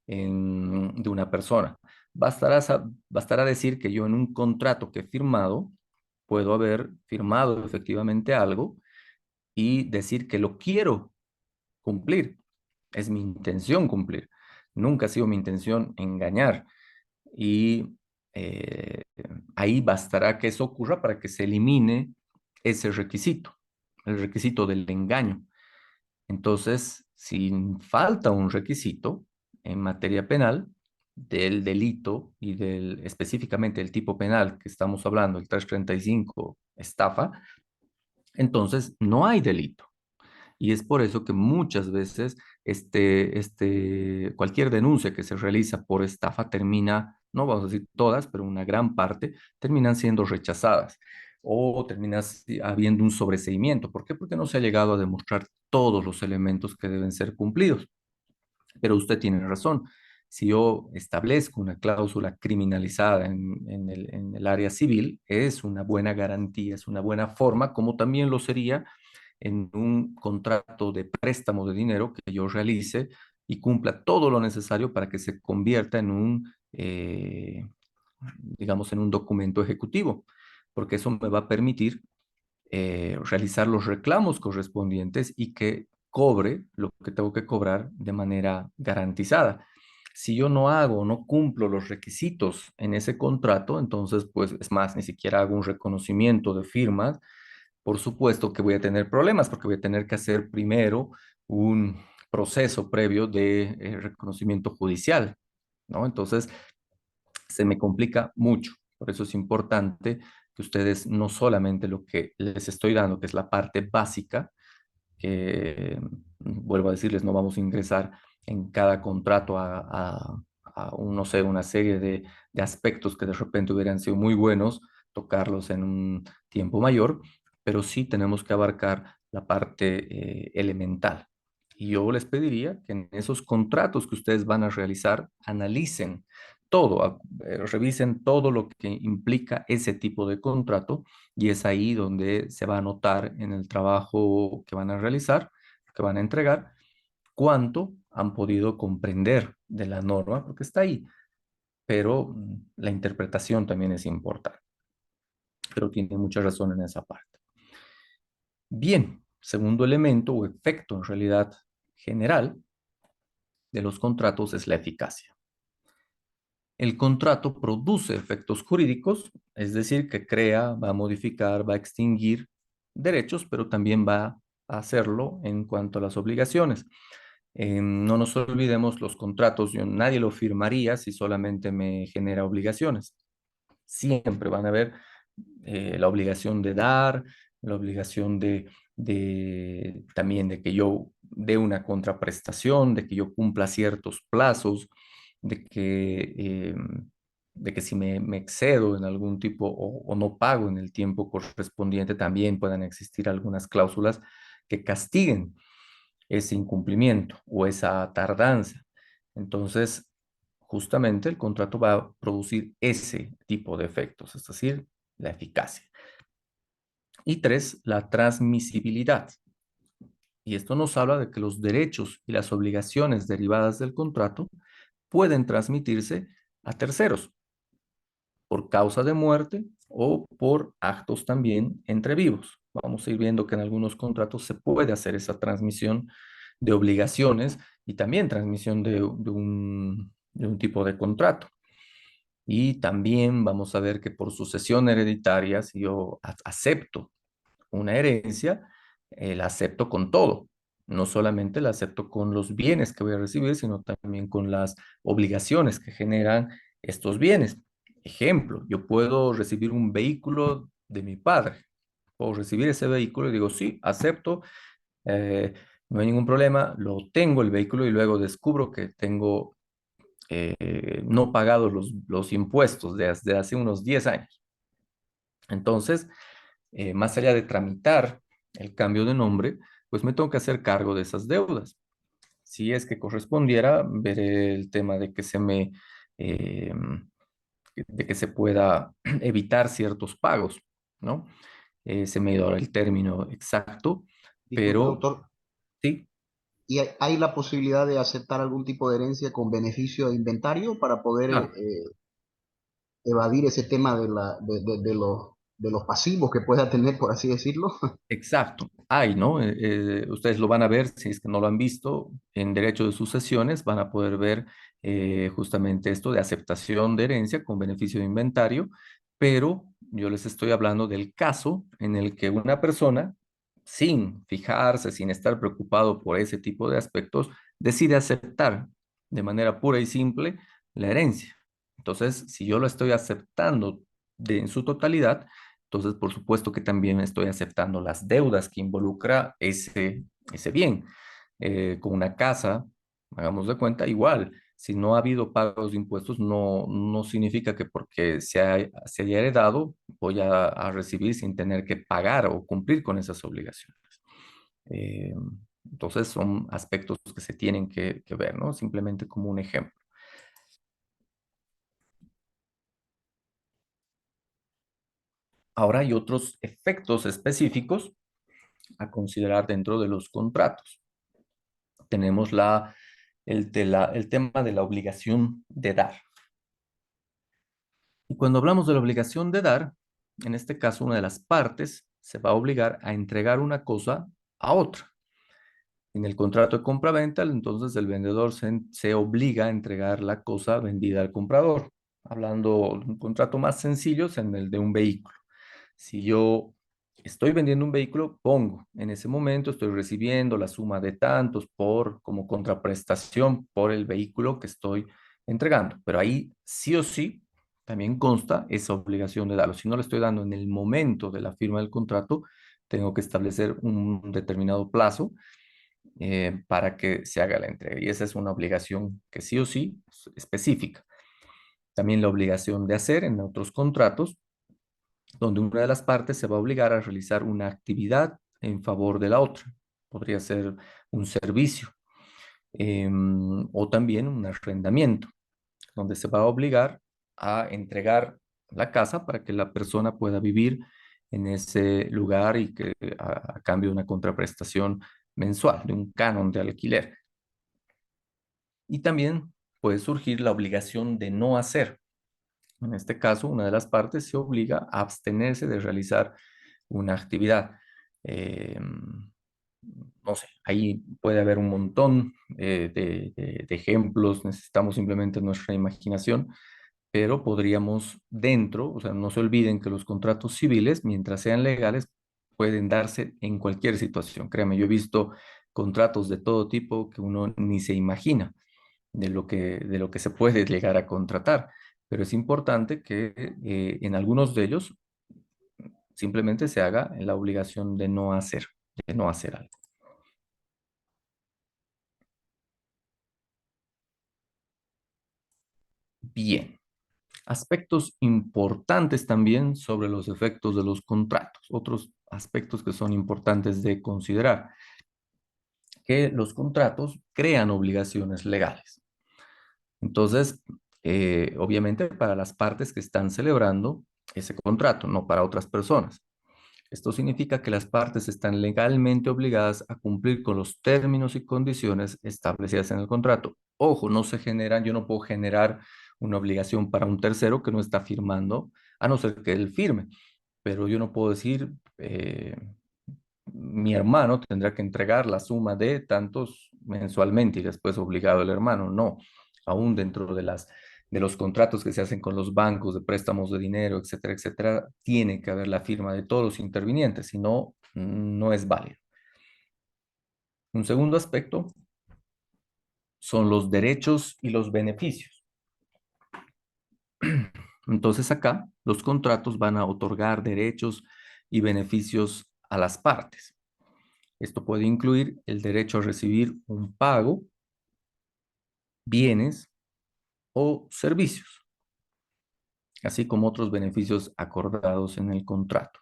de una persona. Bastará decir que yo en un contrato que he firmado, puedo haber firmado efectivamente algo y decir que lo quiero cumplir. Es mi intención cumplir. Nunca ha sido mi intención engañar. Y eh, ahí bastará que eso ocurra para que se elimine ese requisito, el requisito del engaño. Entonces, si falta un requisito en materia penal del delito y específicamente el tipo penal que estamos hablando, el 335 estafa, entonces no hay delito. Y es por eso que muchas veces cualquier denuncia que se realiza por estafa termina, no vamos a decir todas, pero una gran parte terminan siendo rechazadas o termina habiendo un sobreseimiento. ¿Por qué? Porque no se ha llegado a demostrar todos los elementos que deben ser cumplidos. Pero usted tiene razón. Si yo establezco una cláusula criminalizada en el área civil, es una buena garantía, es una buena forma, como también lo sería en un contrato de préstamo de dinero que yo realice y cumpla todo lo necesario para que se convierta en digamos, en un documento ejecutivo, porque eso me va a permitir realizar los reclamos correspondientes y que cobre lo que tengo que cobrar de manera garantizada. Si yo no hago, no cumplo los requisitos en ese contrato, entonces, pues es más, ni siquiera hago un reconocimiento de firmas, por supuesto que voy a tener problemas porque voy a tener que hacer primero un proceso previo de reconocimiento judicial, ¿no? Entonces, se me complica mucho. Por eso es importante que ustedes no solamente lo que les estoy dando, que es la parte básica, que vuelvo a decirles, no vamos a ingresar en cada contrato no sé, una serie de aspectos que de repente hubieran sido muy buenos, tocarlos en un tiempo mayor, pero sí tenemos que abarcar la parte elemental. Y yo les pediría que en esos contratos que ustedes van a realizar, analicen todo, revisen todo lo que implica ese tipo de contrato y es ahí donde se va a notar en el trabajo que van a realizar, que van a entregar, cuánto han podido comprender de la norma, porque está ahí, pero la interpretación también es importante. Pero tiene mucha razón en esa parte. Bien, segundo elemento o efecto en realidad general de los contratos es la eficacia. el contrato produce efectos jurídicos, es decir, que crea, va a modificar, va a extinguir derechos, pero también va a hacerlo en cuanto a las obligaciones. No nos olvidemos los contratos, nadie lo firmaría si solamente me genera obligaciones. Siempre van a haber la obligación de dar, la obligación también de que yo dé una contraprestación, de que yo cumpla ciertos plazos, de que, eh, de que si me excedo en algún tipo o no pago en el tiempo correspondiente, también puedan existir algunas cláusulas que castiguen ese incumplimiento o esa tardanza. Entonces, justamente el contrato va a producir ese tipo de efectos, es decir, la eficacia. Y tres, la transmisibilidad. Y esto nos habla de que los derechos y las obligaciones derivadas del contrato pueden transmitirse a terceros por causa de muerte o por actos también entre vivos. Vamos a ir viendo que en algunos contratos se puede hacer esa transmisión de obligaciones y también transmisión de un tipo de contrato. Y también vamos a ver que por sucesión hereditaria, si yo acepto una herencia, la acepto con todo. No solamente la acepto con los bienes que voy a recibir, sino también con las obligaciones que generan estos bienes. Ejemplo, yo puedo recibir un vehículo de mi padre. Puedo recibir ese vehículo y digo, sí, acepto, no hay ningún problema, lo tengo el vehículo y luego descubro que tengo no pagados los impuestos de hace unos 10 años. Entonces, más allá de tramitar el cambio de nombre, pues me tengo que hacer cargo de esas deudas. Si es que correspondiera, veré el tema de que eh, de que se pueda evitar ciertos pagos, ¿no? Se me dio ahora el término exacto, Disculpe, pero doctor. sí, ¿Y hay la posibilidad de aceptar algún tipo de herencia con beneficio de inventario para poder claro. evadir ese tema de los pasivos que pueda tener, por así decirlo? Exacto, hay, ¿no? Ustedes lo van a ver, si es que no lo han visto, en derecho de sucesiones van a poder ver justamente esto de aceptación de herencia con beneficio de inventario, pero yo les estoy hablando del caso en el que una persona, sin fijarse, sin estar preocupado por ese tipo de aspectos, decide aceptar de manera pura y simple la herencia. Entonces, si yo lo estoy aceptando en su totalidad, entonces, por supuesto que también estoy aceptando las deudas que involucra ese bien. Con una casa, hagamos de cuenta, igual, si no ha habido pagos de impuestos, no significa que porque se haya heredado voy a recibir sin tener que pagar o cumplir con esas obligaciones. Eh, entonces, son aspectos que se tienen que ver, ¿no? Simplemente como un ejemplo. Ahora hay otros efectos específicos a considerar dentro de los contratos. Tenemos el tema de la obligación de dar. Y cuando hablamos de la obligación de dar, en este caso una de las partes se va a obligar a entregar una cosa a otra. En el contrato de compra-venta, entonces el vendedor se obliga a entregar la cosa vendida al comprador. Hablando de un contrato más sencillo, es en el de un vehículo. Si yo estoy vendiendo un vehículo, pongo en ese momento, estoy recibiendo la suma de tantos como contraprestación por el vehículo que estoy entregando. Pero ahí sí o sí también consta esa obligación de darlo. Si no lo estoy dando en el momento de la firma del contrato, tengo que establecer un determinado plazo para que se haga la entrega. Y esa es una obligación que sí o sí es específica. También la obligación de hacer en otros contratos donde una de las partes se va a obligar a realizar una actividad en favor de la otra. Podría ser un servicio o también un arrendamiento, donde se va a obligar a entregar la casa para que la persona pueda vivir en ese lugar y que a cambio de una contraprestación mensual, de un canon de alquiler. Y también puede surgir la obligación de no hacer. En este caso, una de las partes se obliga a abstenerse de realizar una actividad. Eh, no sé, ahí puede haber un montón de ejemplos, necesitamos simplemente nuestra imaginación pero podríamos dentro, o sea, no se olviden que los contratos civiles, mientras sean legales, pueden darse en cualquier situación. Créame, yo he visto contratos de todo tipo que uno ni se imagina de lo que se puede llegar a contratar, pero es importante que en algunos de ellos simplemente se haga la obligación de no hacer algo. Bien. Aspectos importantes también sobre los efectos de los contratos. Otros aspectos que son importantes de considerar, que los contratos crean obligaciones legales. Entonces, obviamente para las partes que están celebrando ese contrato, no para otras personas. Esto significa que las partes están legalmente obligadas a cumplir con los términos y condiciones establecidas en el contrato. Ojo, no se generan, yo no puedo generar una obligación para un tercero que no está firmando, a no ser que él firme. Pero yo no puedo decir, mi hermano tendrá que entregar la suma de tantos mensualmente y después obligado el hermano. No, aún dentro de los contratos que se hacen con los bancos de préstamos de dinero, etcétera, etcétera, tiene que haber la firma de todos los intervinientes, si no, no es válido. Un segundo aspecto son los derechos y los beneficios. Entonces acá los contratos van a otorgar derechos y beneficios a las partes. Esto puede incluir el derecho a recibir un pago, bienes o servicios, así como otros beneficios acordados en el contrato.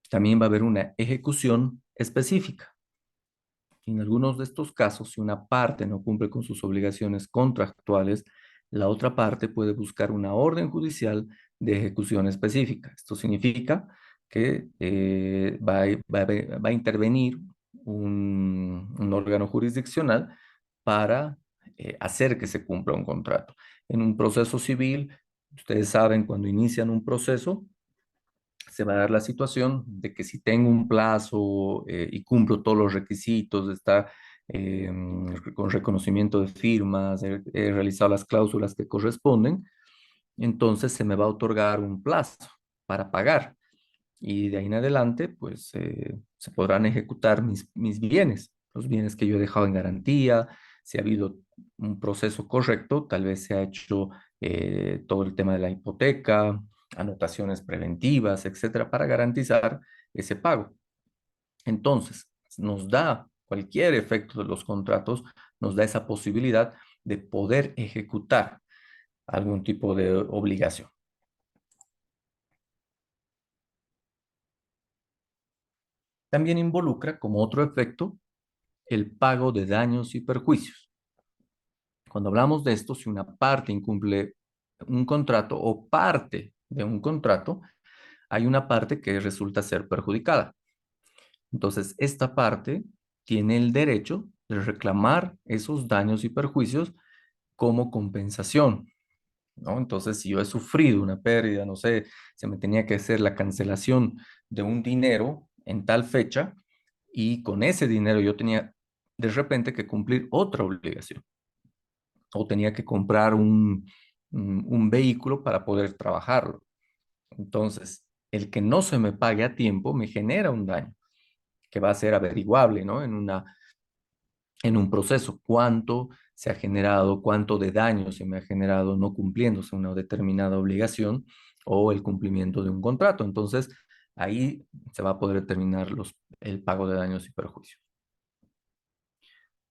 También va a haber una ejecución específica. En algunos de estos casos, si una parte no cumple con sus obligaciones contractuales, la otra parte puede buscar una orden judicial de ejecución específica. Esto significa que va a intervenir un órgano jurisdiccional para hacer que se cumpla un contrato. En un proceso civil, ustedes saben, cuando inician un proceso, se va a dar la situación de que si tengo un plazo y cumplo todos los requisitos, está con reconocimiento de firmas, he realizado las cláusulas que corresponden, entonces se me va a otorgar un plazo para pagar. Y de ahí en adelante, pues se podrán ejecutar mis bienes, los bienes que yo he dejado en garantía. Si ha habido un proceso correcto, tal vez se ha hecho todo el tema de la hipoteca, anotaciones preventivas, etcétera, para garantizar ese pago. Entonces, nos da cualquier efecto de los contratos, nos da esa posibilidad de poder ejecutar algún tipo de obligación. También involucra como otro efecto el pago de daños y perjuicios. Cuando hablamos de esto, si una parte incumple un contrato o parte de un contrato, hay una parte que resulta ser perjudicada. Entonces, esta parte tiene el derecho de reclamar esos daños y perjuicios como compensación, ¿no? Entonces, si yo he sufrido una pérdida, no sé, se me tenía que hacer la cancelación de un dinero en tal fecha y con ese dinero yo tenía de repente que cumplir otra obligación o tenía que comprar un vehículo para poder trabajarlo. Entonces, el que no se me pague a tiempo me genera un daño que va a ser averiguable, ¿no? En un proceso, cuánto se ha generado, cuánto de daño se me ha generado no cumpliéndose una determinada obligación o el cumplimiento de un contrato. Entonces, ahí se va a poder determinar el pago de daños y perjuicios.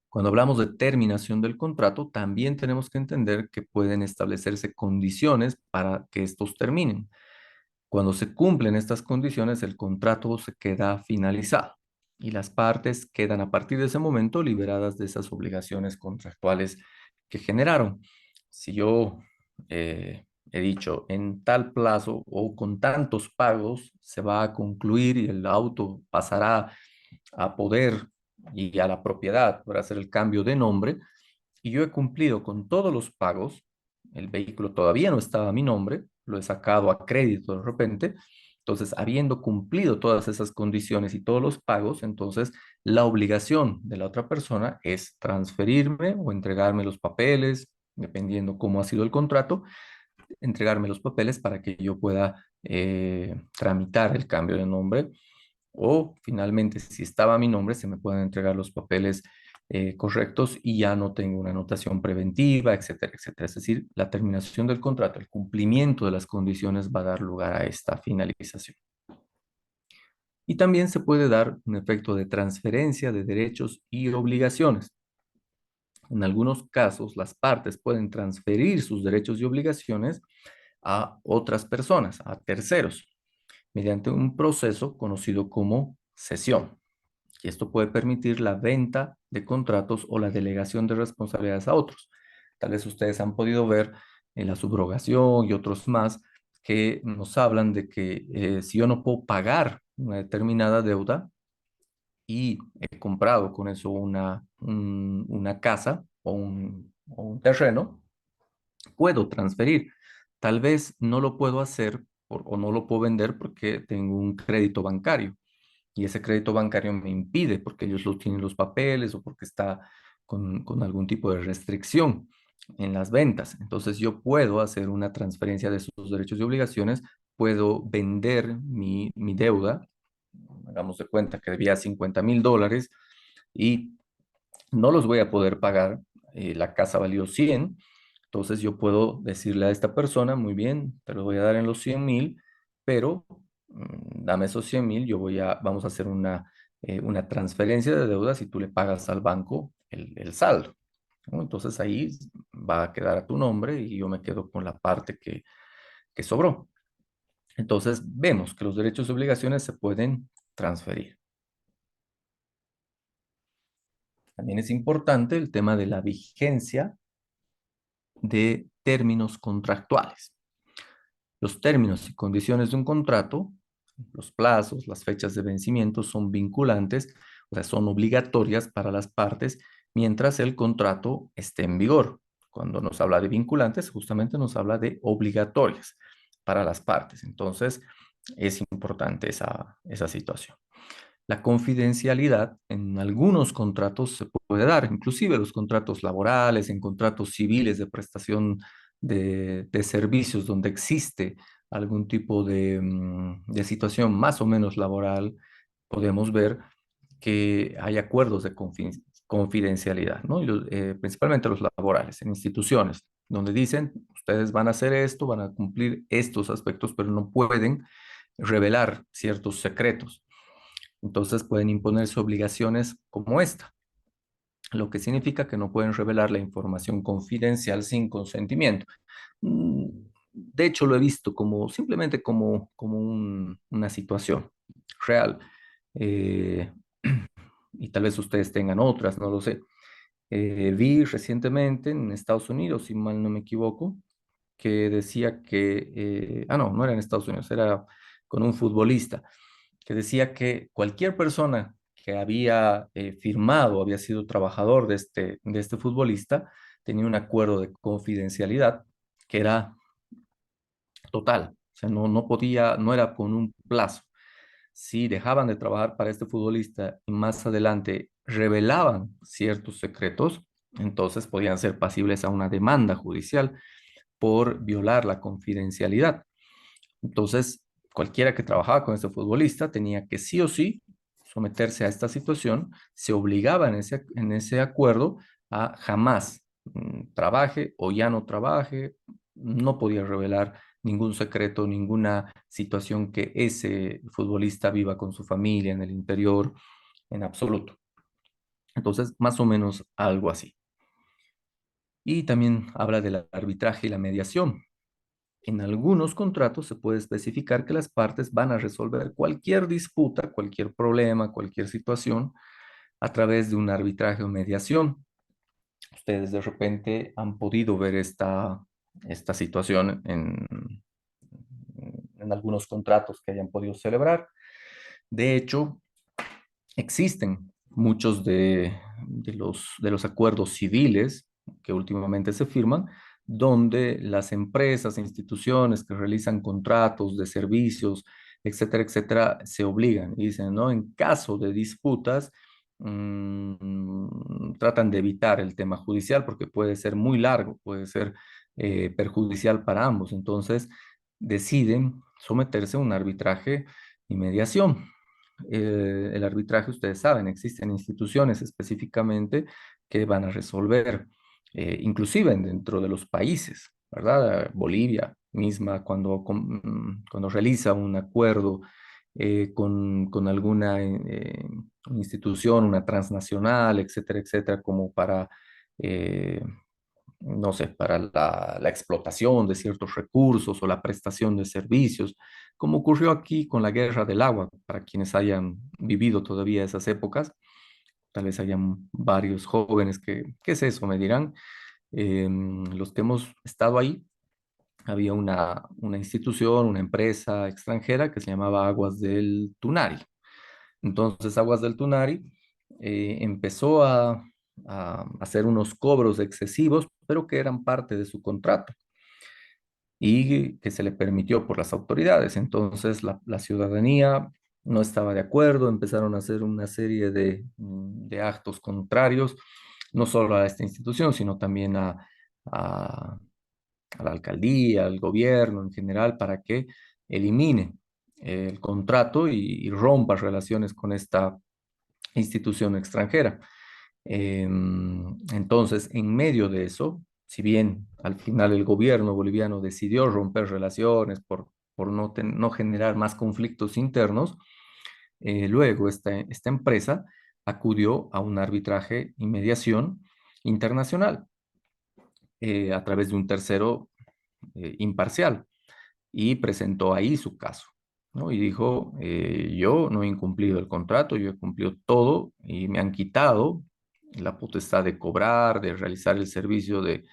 Cuando hablamos de terminación del contrato, también tenemos que entender que pueden establecerse condiciones para que estos terminen. Cuando se cumplen estas condiciones, el contrato se queda finalizado y las partes quedan a partir de ese momento liberadas de esas obligaciones contractuales que generaron. Si yo he dicho en tal plazo o con tantos pagos se va a concluir y el auto pasará a poder y a la propiedad por hacer el cambio de nombre, y yo he cumplido con todos los pagos, el vehículo todavía no estaba a mi nombre, lo he sacado a crédito de repente, entonces habiendo cumplido todas esas condiciones y todos los pagos, entonces la obligación de la otra persona es transferirme o entregarme los papeles dependiendo cómo ha sido el contrato, entregarme los papeles para que yo pueda tramitar el cambio de nombre, o finalmente, si estaba mi nombre, se me pueden entregar los papeles correctos y ya no tengo una anotación preventiva, etcétera, etcétera. Es decir, la terminación del contrato, el cumplimiento de las condiciones va a dar lugar a esta finalización. Y también se puede dar un efecto de transferencia de derechos y obligaciones. En algunos casos, las partes pueden transferir sus derechos y obligaciones a otras personas, a terceros, mediante un proceso conocido como cesión. Y esto puede permitir la venta de contratos o la delegación de responsabilidades a otros. Tal vez ustedes han podido ver en la subrogación y otros más que nos hablan de que si yo no puedo pagar una determinada deuda y he comprado con eso una casa o un terreno, puedo transferir. Tal vez no lo puedo hacer o no lo puedo vender porque tengo un crédito bancario y ese crédito bancario me impide porque ellos lo tienen los papeles o porque está con algún tipo de restricción en las ventas. Entonces yo puedo hacer una transferencia de sus derechos y obligaciones, puedo vender mi deuda, hagamos de cuenta que debía $50,000 y no los voy a poder pagar, la casa valió 100, entonces yo puedo decirle a esta persona, muy bien, te lo voy a dar en los 100,000, pero dame esos 100,000, vamos a hacer una transferencia de deudas y tú le pagas al banco el saldo, ¿no? Entonces ahí va a quedar a tu nombre y yo me quedo con la parte que sobró. Entonces vemos que los derechos y obligaciones se pueden transferir. También es importante el tema de la vigencia de términos contractuales. Los términos y condiciones de un contrato, los plazos, las fechas de vencimiento son vinculantes, o sea, son obligatorias para las partes mientras el contrato esté en vigor. Cuando nos habla de vinculantes, justamente nos habla de obligatorias para las partes. Entonces, es importante esa situación. La confidencialidad en algunos contratos se puede dar, inclusive los contratos laborales, en contratos civiles de prestación de servicios donde existe algún tipo de situación más o menos laboral, podemos ver que hay acuerdos de confidencialidad, ¿no? Principalmente los laborales, en instituciones, donde dicen, ustedes van a hacer esto, van a cumplir estos aspectos, pero no pueden revelar ciertos secretos. Entonces pueden imponerse obligaciones como esta, lo que significa que no pueden revelar la información confidencial sin consentimiento. De hecho, lo he visto simplemente como una situación real. Eh, y tal vez ustedes tengan otras, no lo sé. Vi recientemente en Estados Unidos, si mal no me equivoco, que decía no era en Estados Unidos, era con un futbolista que decía que cualquier persona que había firmado, había sido trabajador de este futbolista, tenía un acuerdo de confidencialidad que era total. O sea, no podía, no era con un plazo. Si dejaban de trabajar para este futbolista y más adelante revelaban ciertos secretos, entonces podían ser pasibles a una demanda judicial por violar la confidencialidad. Entonces, cualquiera que trabajaba con este futbolista tenía que sí o sí someterse a esta situación, se obligaba en ese acuerdo a jamás trabaje o ya no trabaje, no podía revelar ningún secreto, ninguna situación que ese futbolista viva con su familia en el interior, en absoluto. Entonces, más o menos algo así. Y también habla del arbitraje y la mediación. En algunos contratos se puede especificar que las partes van a resolver cualquier disputa, cualquier problema, cualquier situación a través de un arbitraje o mediación. Ustedes de repente han podido ver esta situación en algunos contratos que hayan podido celebrar. De hecho, existen muchos de los acuerdos civiles que últimamente se firman, donde las empresas, instituciones que realizan contratos de servicios, etcétera, etcétera, se obligan y dicen, ¿no? En caso de disputas, tratan de evitar el tema judicial porque puede ser muy largo, puede ser perjudicial para ambos. Entonces deciden someterse a un arbitraje y mediación. El arbitraje, ustedes saben, existen instituciones específicamente que van a resolver, inclusive dentro de los países, ¿verdad? Bolivia misma, cuando realiza un acuerdo con alguna institución, una transnacional, etcétera, etcétera, como para, eh, no sé, para la explotación de ciertos recursos o la prestación de servicios, como ocurrió aquí con la guerra del agua, para quienes hayan vivido todavía esas épocas. Tal vez hayan varios jóvenes que, ¿qué es eso? Me dirán. Los que hemos estado ahí, había una institución, una empresa extranjera que se llamaba Aguas del Tunari. Entonces, Aguas del Tunari empezó a hacer unos cobros excesivos, pero que eran parte de su contrato y que se le permitió por las autoridades. Entonces, la ciudadanía no estaba de acuerdo, empezaron a hacer una serie de actos contrarios, no solo a esta institución, sino también a a la alcaldía, al gobierno en general, para que elimine el contrato y rompa relaciones con esta institución extranjera. Entonces, en medio de eso, si bien al final el gobierno boliviano decidió romper relaciones por no generar más conflictos internos, luego esta empresa acudió a un arbitraje y mediación internacional a través de un tercero imparcial y presentó ahí su caso, ¿no? Y dijo, yo no he incumplido el contrato, yo he cumplido todo y me han quitado la potestad de cobrar, de realizar el servicio de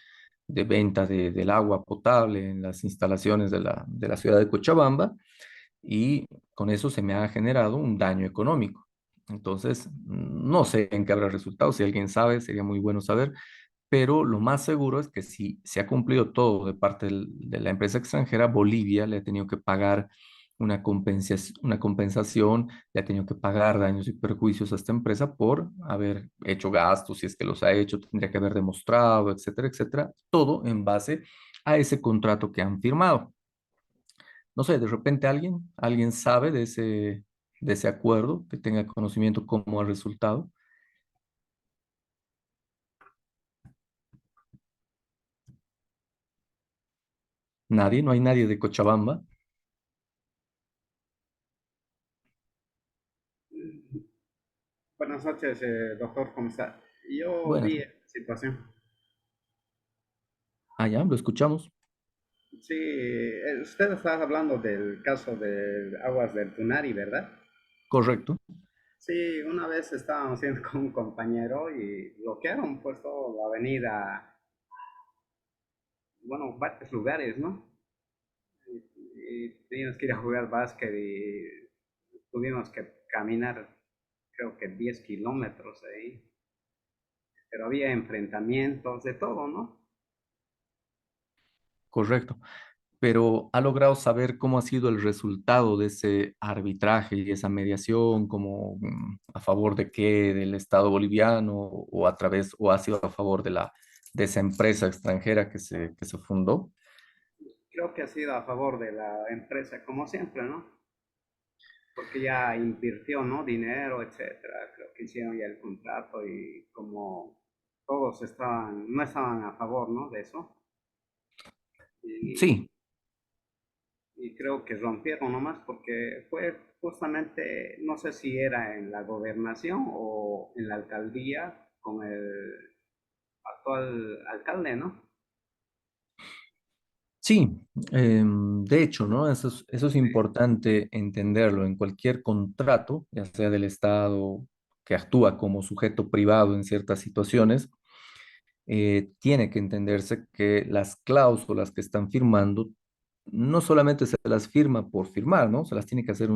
venta del agua potable en las instalaciones de la ciudad de Cochabamba y con eso se me ha generado un daño económico. Entonces, no sé en qué habrá resultado, si alguien sabe, sería muy bueno saber, pero lo más seguro es que si se ha cumplido todo de parte de la empresa extranjera, Bolivia le ha tenido que pagar una compensación, le ha tenido que pagar daños y perjuicios a esta empresa por haber hecho gastos, si es que los ha hecho, tendría que haber demostrado, etcétera, etcétera, todo en base a ese contrato que han firmado. No sé, de repente alguien sabe de ese acuerdo, que tenga conocimiento cómo ha resultado. Nadie, no hay nadie de Cochabamba. Buenas noches, doctor, ¿cómo está? Yo Buenas. vi esta situación. Ah, ya, lo escuchamos. Sí, usted está hablando del caso de Aguas del Tunari, ¿verdad? Correcto. Sí, una vez estábamos yendo con un compañero y bloquearon pues toda la avenida, bueno, varios lugares, ¿no? Y teníamos que ir a jugar básquet y tuvimos que caminar, creo que 10 kilómetros ahí, pero había enfrentamientos, de todo, ¿no? Correcto. Pero ¿ha logrado saber cómo ha sido el resultado de ese arbitraje y esa mediación, como a favor de qué, del Estado boliviano o a través, o ha sido a favor de esa empresa extranjera que se fundó? Creo que ha sido a favor de la empresa, como siempre, ¿no? Porque ya invirtió, ¿no? Dinero, etcétera. Creo que hicieron ya el contrato y como todos estaban, no estaban a favor, ¿no? De eso. Y, Sí, y creo que rompieron nomás porque fue justamente, no sé si era en la gobernación o en la alcaldía con el actual alcalde, ¿no? sí. De hecho, ¿no? Eso es importante entenderlo. En cualquier contrato, ya sea del Estado que actúa como sujeto privado en ciertas situaciones, tiene que entenderse que las cláusulas que están firmando no solamente se las firma por firmar, ¿no? Se las tiene que hacer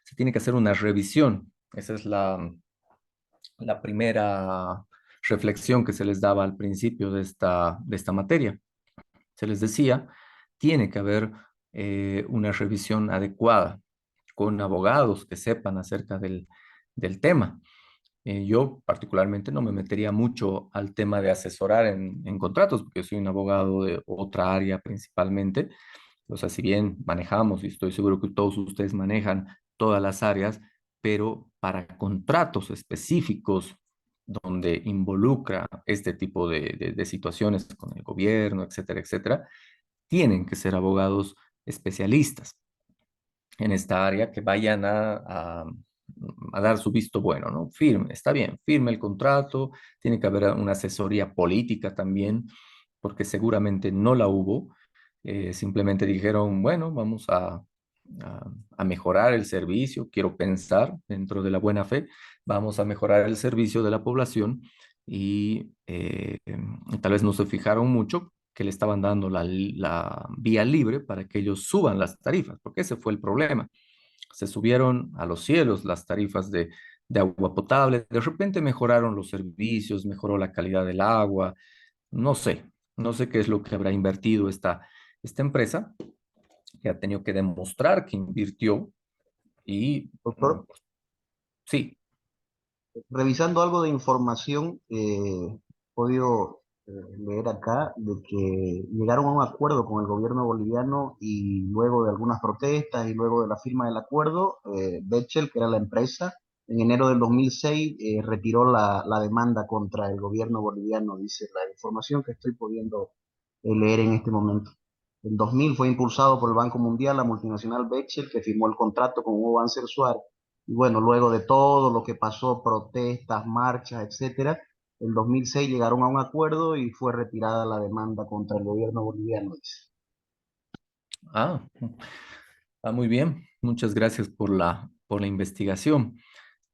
se tiene que hacer una revisión. Esa es la primera reflexión que se les daba al principio de esta materia. Se les decía, tiene que haber una revisión adecuada con abogados que sepan acerca del tema. Yo particularmente no me metería mucho al tema de asesorar en contratos, porque soy un abogado de otra área principalmente. O sea, si bien manejamos, y estoy seguro que todos ustedes manejan todas las áreas, pero para contratos específicos donde involucra este tipo de situaciones con el gobierno, etcétera, etcétera, tienen que ser abogados especialistas en esta área que vayan a dar su visto bueno, ¿no? Firme, está bien, firme el contrato, tiene que haber una asesoría política también, porque seguramente no la hubo. Simplemente dijeron, bueno, vamos a mejorar el servicio, quiero pensar dentro de la buena fe, vamos a mejorar el servicio de la población y tal vez no se fijaron mucho que le estaban dando la vía libre para que ellos suban las tarifas, porque ese fue el problema. Se subieron a los cielos las tarifas de agua potable, de repente mejoraron los servicios, mejoró la calidad del agua, no sé, no sé qué es lo que habrá invertido esta empresa, que ha tenido que demostrar que invirtió y Doctor, sí. revisando algo de información, he podido leer acá de que llegaron a un acuerdo con el gobierno boliviano y luego de algunas protestas y luego de la firma del acuerdo, Bechtel, que era la empresa, en enero del 2006 retiró la demanda contra el gobierno boliviano, dice la información que estoy pudiendo leer en este momento. En 2000 fue impulsado por el Banco Mundial la multinacional Bechtel, que firmó el contrato con Hugo Banzer Suárez. Y bueno, luego de todo lo que pasó, protestas, marchas, etcétera, en 2006 llegaron a un acuerdo y fue retirada la demanda contra el gobierno boliviano, dice. Ah, muy bien. Muchas gracias por la investigación.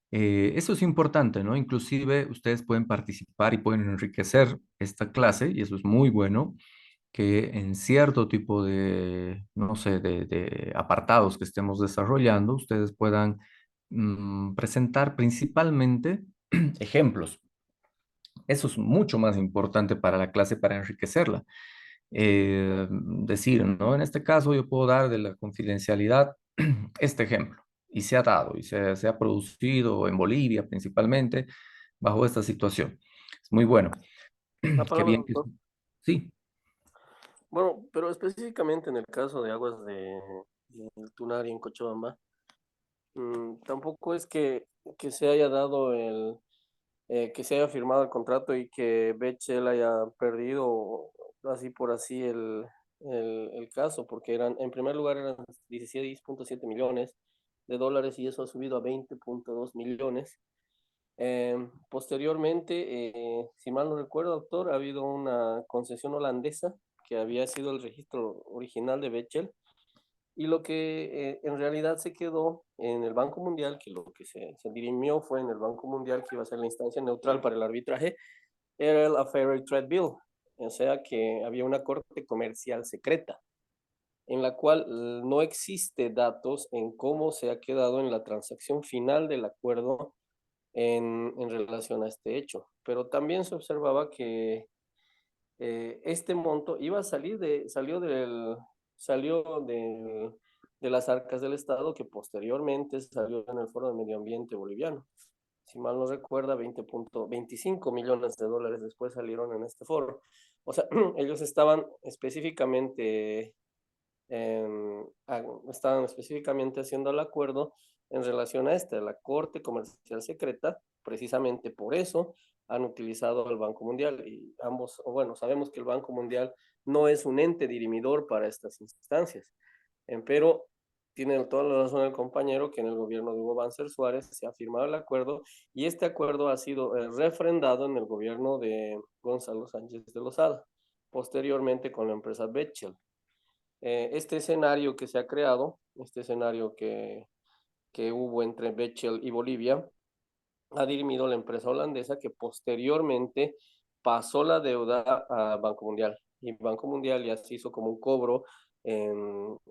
Eso es importante, ¿no? Inclusive ustedes pueden participar y pueden enriquecer esta clase, y eso es muy bueno, que en cierto tipo de, no sé, de apartados que estemos desarrollando, ustedes puedan presentar principalmente ejemplos. Eso es mucho más importante para la clase, para enriquecerla. Decir, ¿no? En este caso yo puedo dar de la confidencialidad este ejemplo, y se ha dado, y se ha producido en Bolivia principalmente bajo esta situación. Es muy bueno. La Qué palabra, bien que... doctor. Sí. Bueno, pero específicamente en el caso de aguas del Tunari en Cochabamba, tampoco es que se haya dado que se haya firmado el contrato y que Bechtel haya perdido así por así el caso, porque en primer lugar eran 16.7 millones de dólares y eso ha subido a 20.2 millones. Posteriormente, si mal no recuerdo, doctor, ha habido una concesión holandesa que había sido el registro original de Bechtel y lo que en realidad se quedó en el Banco Mundial, que lo que se dirimió fue en el Banco Mundial, que iba a ser la instancia neutral para el arbitraje, era el Fair Trade Bill, o sea que había una corte comercial secreta, en la cual no existe datos en cómo se ha quedado en la transacción final del acuerdo en relación a este hecho. Pero también se observaba que este monto iba a salió de las arcas del Estado, que posteriormente salió en el Foro de Medio Ambiente boliviano. Si mal no recuerda, 20.25 millones de dólares después salieron en este foro. O sea, ellos estaban específicamente haciendo el acuerdo en relación a la Corte Comercial Secreta, precisamente por eso han utilizado el Banco Mundial y ambos, o bueno, sabemos que el Banco Mundial no es un ente dirimidor para estas instancias, pero tiene toda la razón el compañero que en el gobierno de Hugo Banzer Suárez se ha firmado el acuerdo y este acuerdo ha sido refrendado en el gobierno de Gonzalo Sánchez de Lozada, posteriormente con la empresa Bechtel. Este escenario que se ha creado, este escenario que hubo entre Bechtel y Bolivia, ha dirimido la empresa holandesa que posteriormente pasó la deuda a Banco Mundial. Y Banco Mundial ya se hizo como un cobro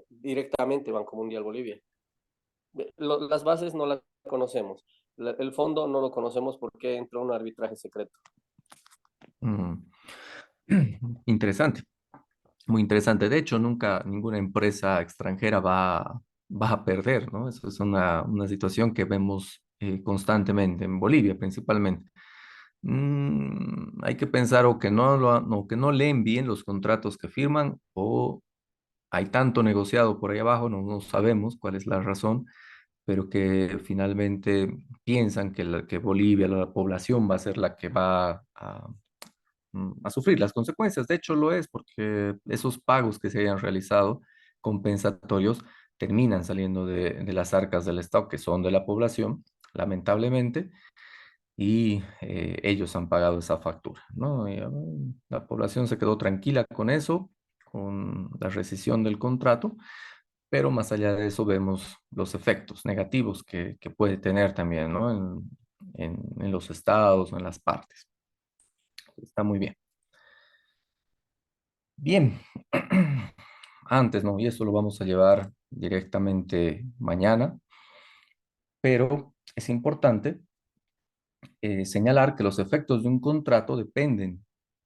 directamente Banco Mundial Bolivia. Las bases no las conocemos. El fondo no lo conocemos porque entró un arbitraje secreto. Interesante, muy interesante. De hecho, nunca ninguna empresa extranjera va a perder, ¿no? Eso es una situación que vemos constantemente, en Bolivia principalmente. Hay que pensar o que o que no leen bien los contratos que firman, o hay tanto negociado por ahí abajo, no sabemos cuál es la razón, pero que finalmente piensan que, que Bolivia, la población va a ser la que va a sufrir las consecuencias. De hecho, lo es porque esos pagos que se hayan realizado compensatorios terminan saliendo de las arcas del Estado, que son de la población, lamentablemente, y ellos han pagado esa factura, ¿no? Y, la población se quedó tranquila con eso, con la rescisión del contrato, pero más allá de eso vemos los efectos negativos que puede tener también, ¿no? En los estados, en las partes. Está muy bien. Bien, antes, ¿no? Y eso lo vamos a llevar directamente mañana, pero es importante señalar que los efectos de un contrato dependen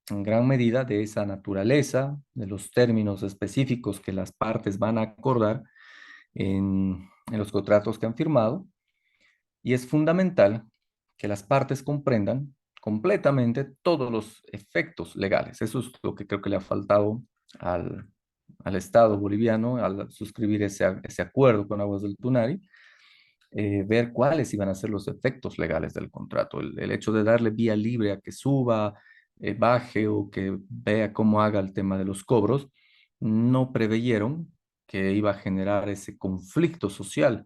en gran medida de esa naturaleza, de los términos específicos que las partes van a acordar en los contratos que han firmado, y es fundamental que las partes comprendan completamente todos los efectos legales. Eso es lo que creo que le ha faltado al Estado boliviano al suscribir ese acuerdo con Aguas del Tunari, ver cuáles iban a ser los efectos legales del contrato. El hecho de darle vía libre a que suba, baje o que vea cómo haga el tema de los cobros, no preveyeron que iba a generar ese conflicto social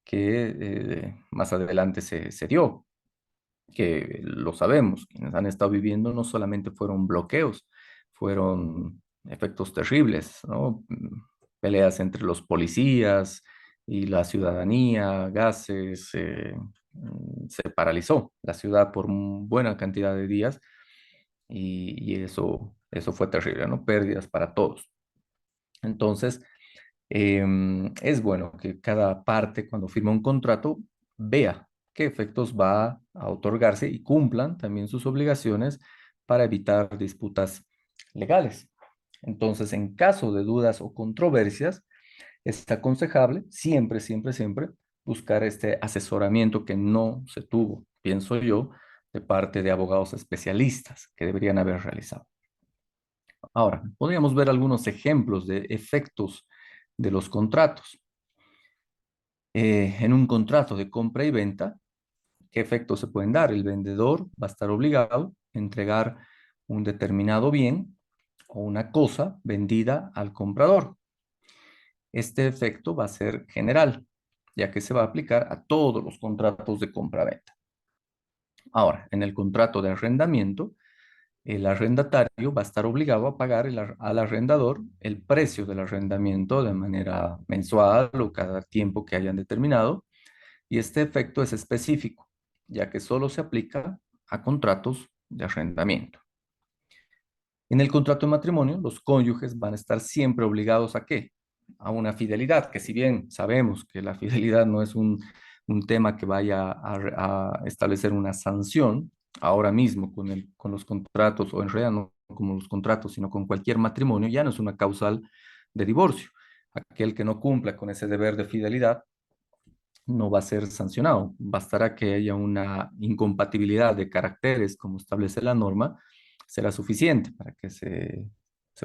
que más adelante se dio, que lo sabemos, quienes han estado viviendo no solamente fueron bloqueos, fueron efectos terribles, ¿no? Peleas entre los policías y la ciudadanía, gases, se paralizó la ciudad por buena cantidad de días y eso fue terrible, ¿no? Pérdidas para todos. Entonces, es bueno que cada parte cuando firma un contrato vea qué efectos va a otorgarse y cumplan también sus obligaciones para evitar disputas legales. Entonces, en caso de dudas o controversias, es aconsejable siempre, siempre, siempre buscar este asesoramiento que no se tuvo, pienso yo, de parte de abogados especialistas que deberían haber realizado. Ahora, podríamos ver algunos ejemplos de efectos de los contratos. En un contrato de compra y venta, ¿qué efectos se pueden dar? El vendedor va a estar obligado a entregar un determinado bien o una cosa vendida al comprador. Este efecto va a ser general, ya que se va a aplicar a todos los contratos de compra-venta. Ahora, en el contrato de arrendamiento, el arrendatario va a estar obligado a pagar al arrendador el precio del arrendamiento de manera mensual o cada tiempo que hayan determinado, y este efecto es específico, ya que solo se aplica a contratos de arrendamiento. En el contrato de matrimonio, los cónyuges van a estar siempre obligados ¿a qué? A una fidelidad, que si bien sabemos que la fidelidad no es un tema que vaya a establecer una sanción, ahora mismo con los contratos, o en realidad no como los contratos, sino con cualquier matrimonio, ya no es una causal de divorcio. Aquel que no cumpla con ese deber de fidelidad no va a ser sancionado. Bastará que haya una incompatibilidad de caracteres, como establece la norma, será suficiente para que se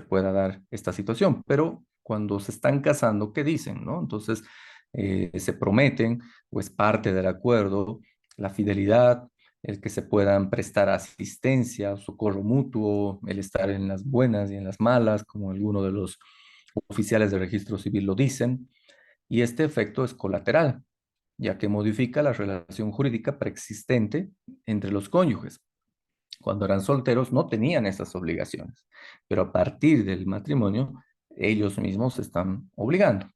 pueda dar esta situación. Pero cuando se están casando, ¿qué dicen, no? Entonces, se prometen, o es parte del acuerdo, la fidelidad, el que se puedan prestar asistencia, socorro mutuo, el estar en las buenas y en las malas, como algunos de los oficiales de registro civil lo dicen, y este efecto es colateral, ya que modifica la relación jurídica preexistente entre los cónyuges. Cuando eran solteros no tenían esas obligaciones, pero a partir del matrimonio ellos mismos se están obligando.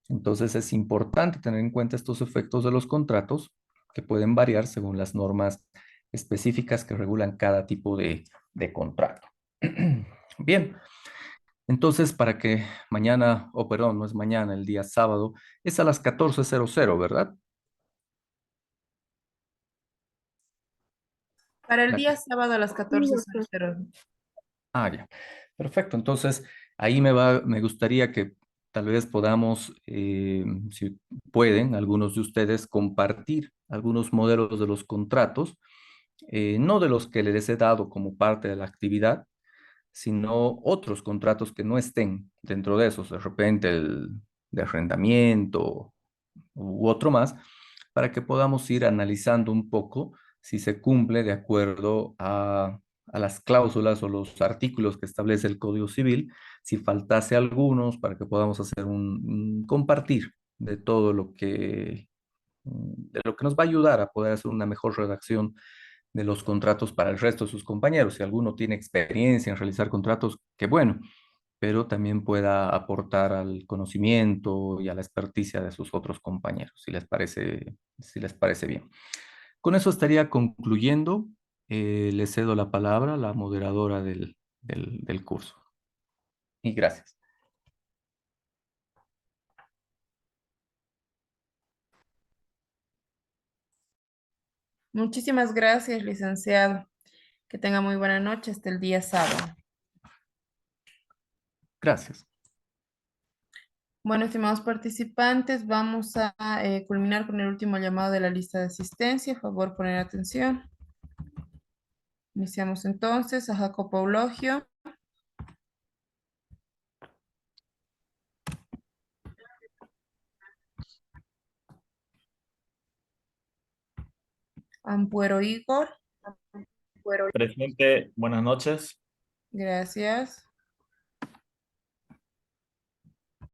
Entonces es importante tener en cuenta estos efectos de los contratos que pueden variar según las normas específicas que regulan cada tipo de contrato. Bien, entonces para que mañana, o perdón, no es mañana, el día sábado, es a las 14:00, ¿verdad? Para el La- día sábado a las Sí, doctor. 14:00. ya. Perfecto. Entonces, ahí me gustaría que tal vez podamos, si pueden, algunos de ustedes compartir algunos modelos de los contratos, no de los que les he dado como parte de la actividad, sino otros contratos que no estén dentro de esos, de repente el de arrendamiento u otro más, para que podamos ir analizando un poco si se cumple de acuerdo a las cláusulas o los artículos que establece el Código Civil, si faltase algunos, para que podamos hacer un compartir de todo de lo que nos va a ayudar a poder hacer una mejor redacción de los contratos para el resto de sus compañeros. Si alguno tiene experiencia en realizar contratos, qué bueno, pero también pueda aportar al conocimiento y a la experticia de sus otros compañeros, si les parece bien. Con eso estaría concluyendo. Le cedo la palabra a la moderadora del curso. Y gracias. Muchísimas gracias, licenciado. Que tenga muy buena noche hasta el día sábado. Gracias. Bueno, estimados participantes, vamos a culminar con el último llamado de la lista de asistencia. Por favor, poner atención. Iniciamos entonces a Jacopo Eulogio. Ampuero Igor. Presente, buenas noches. Gracias.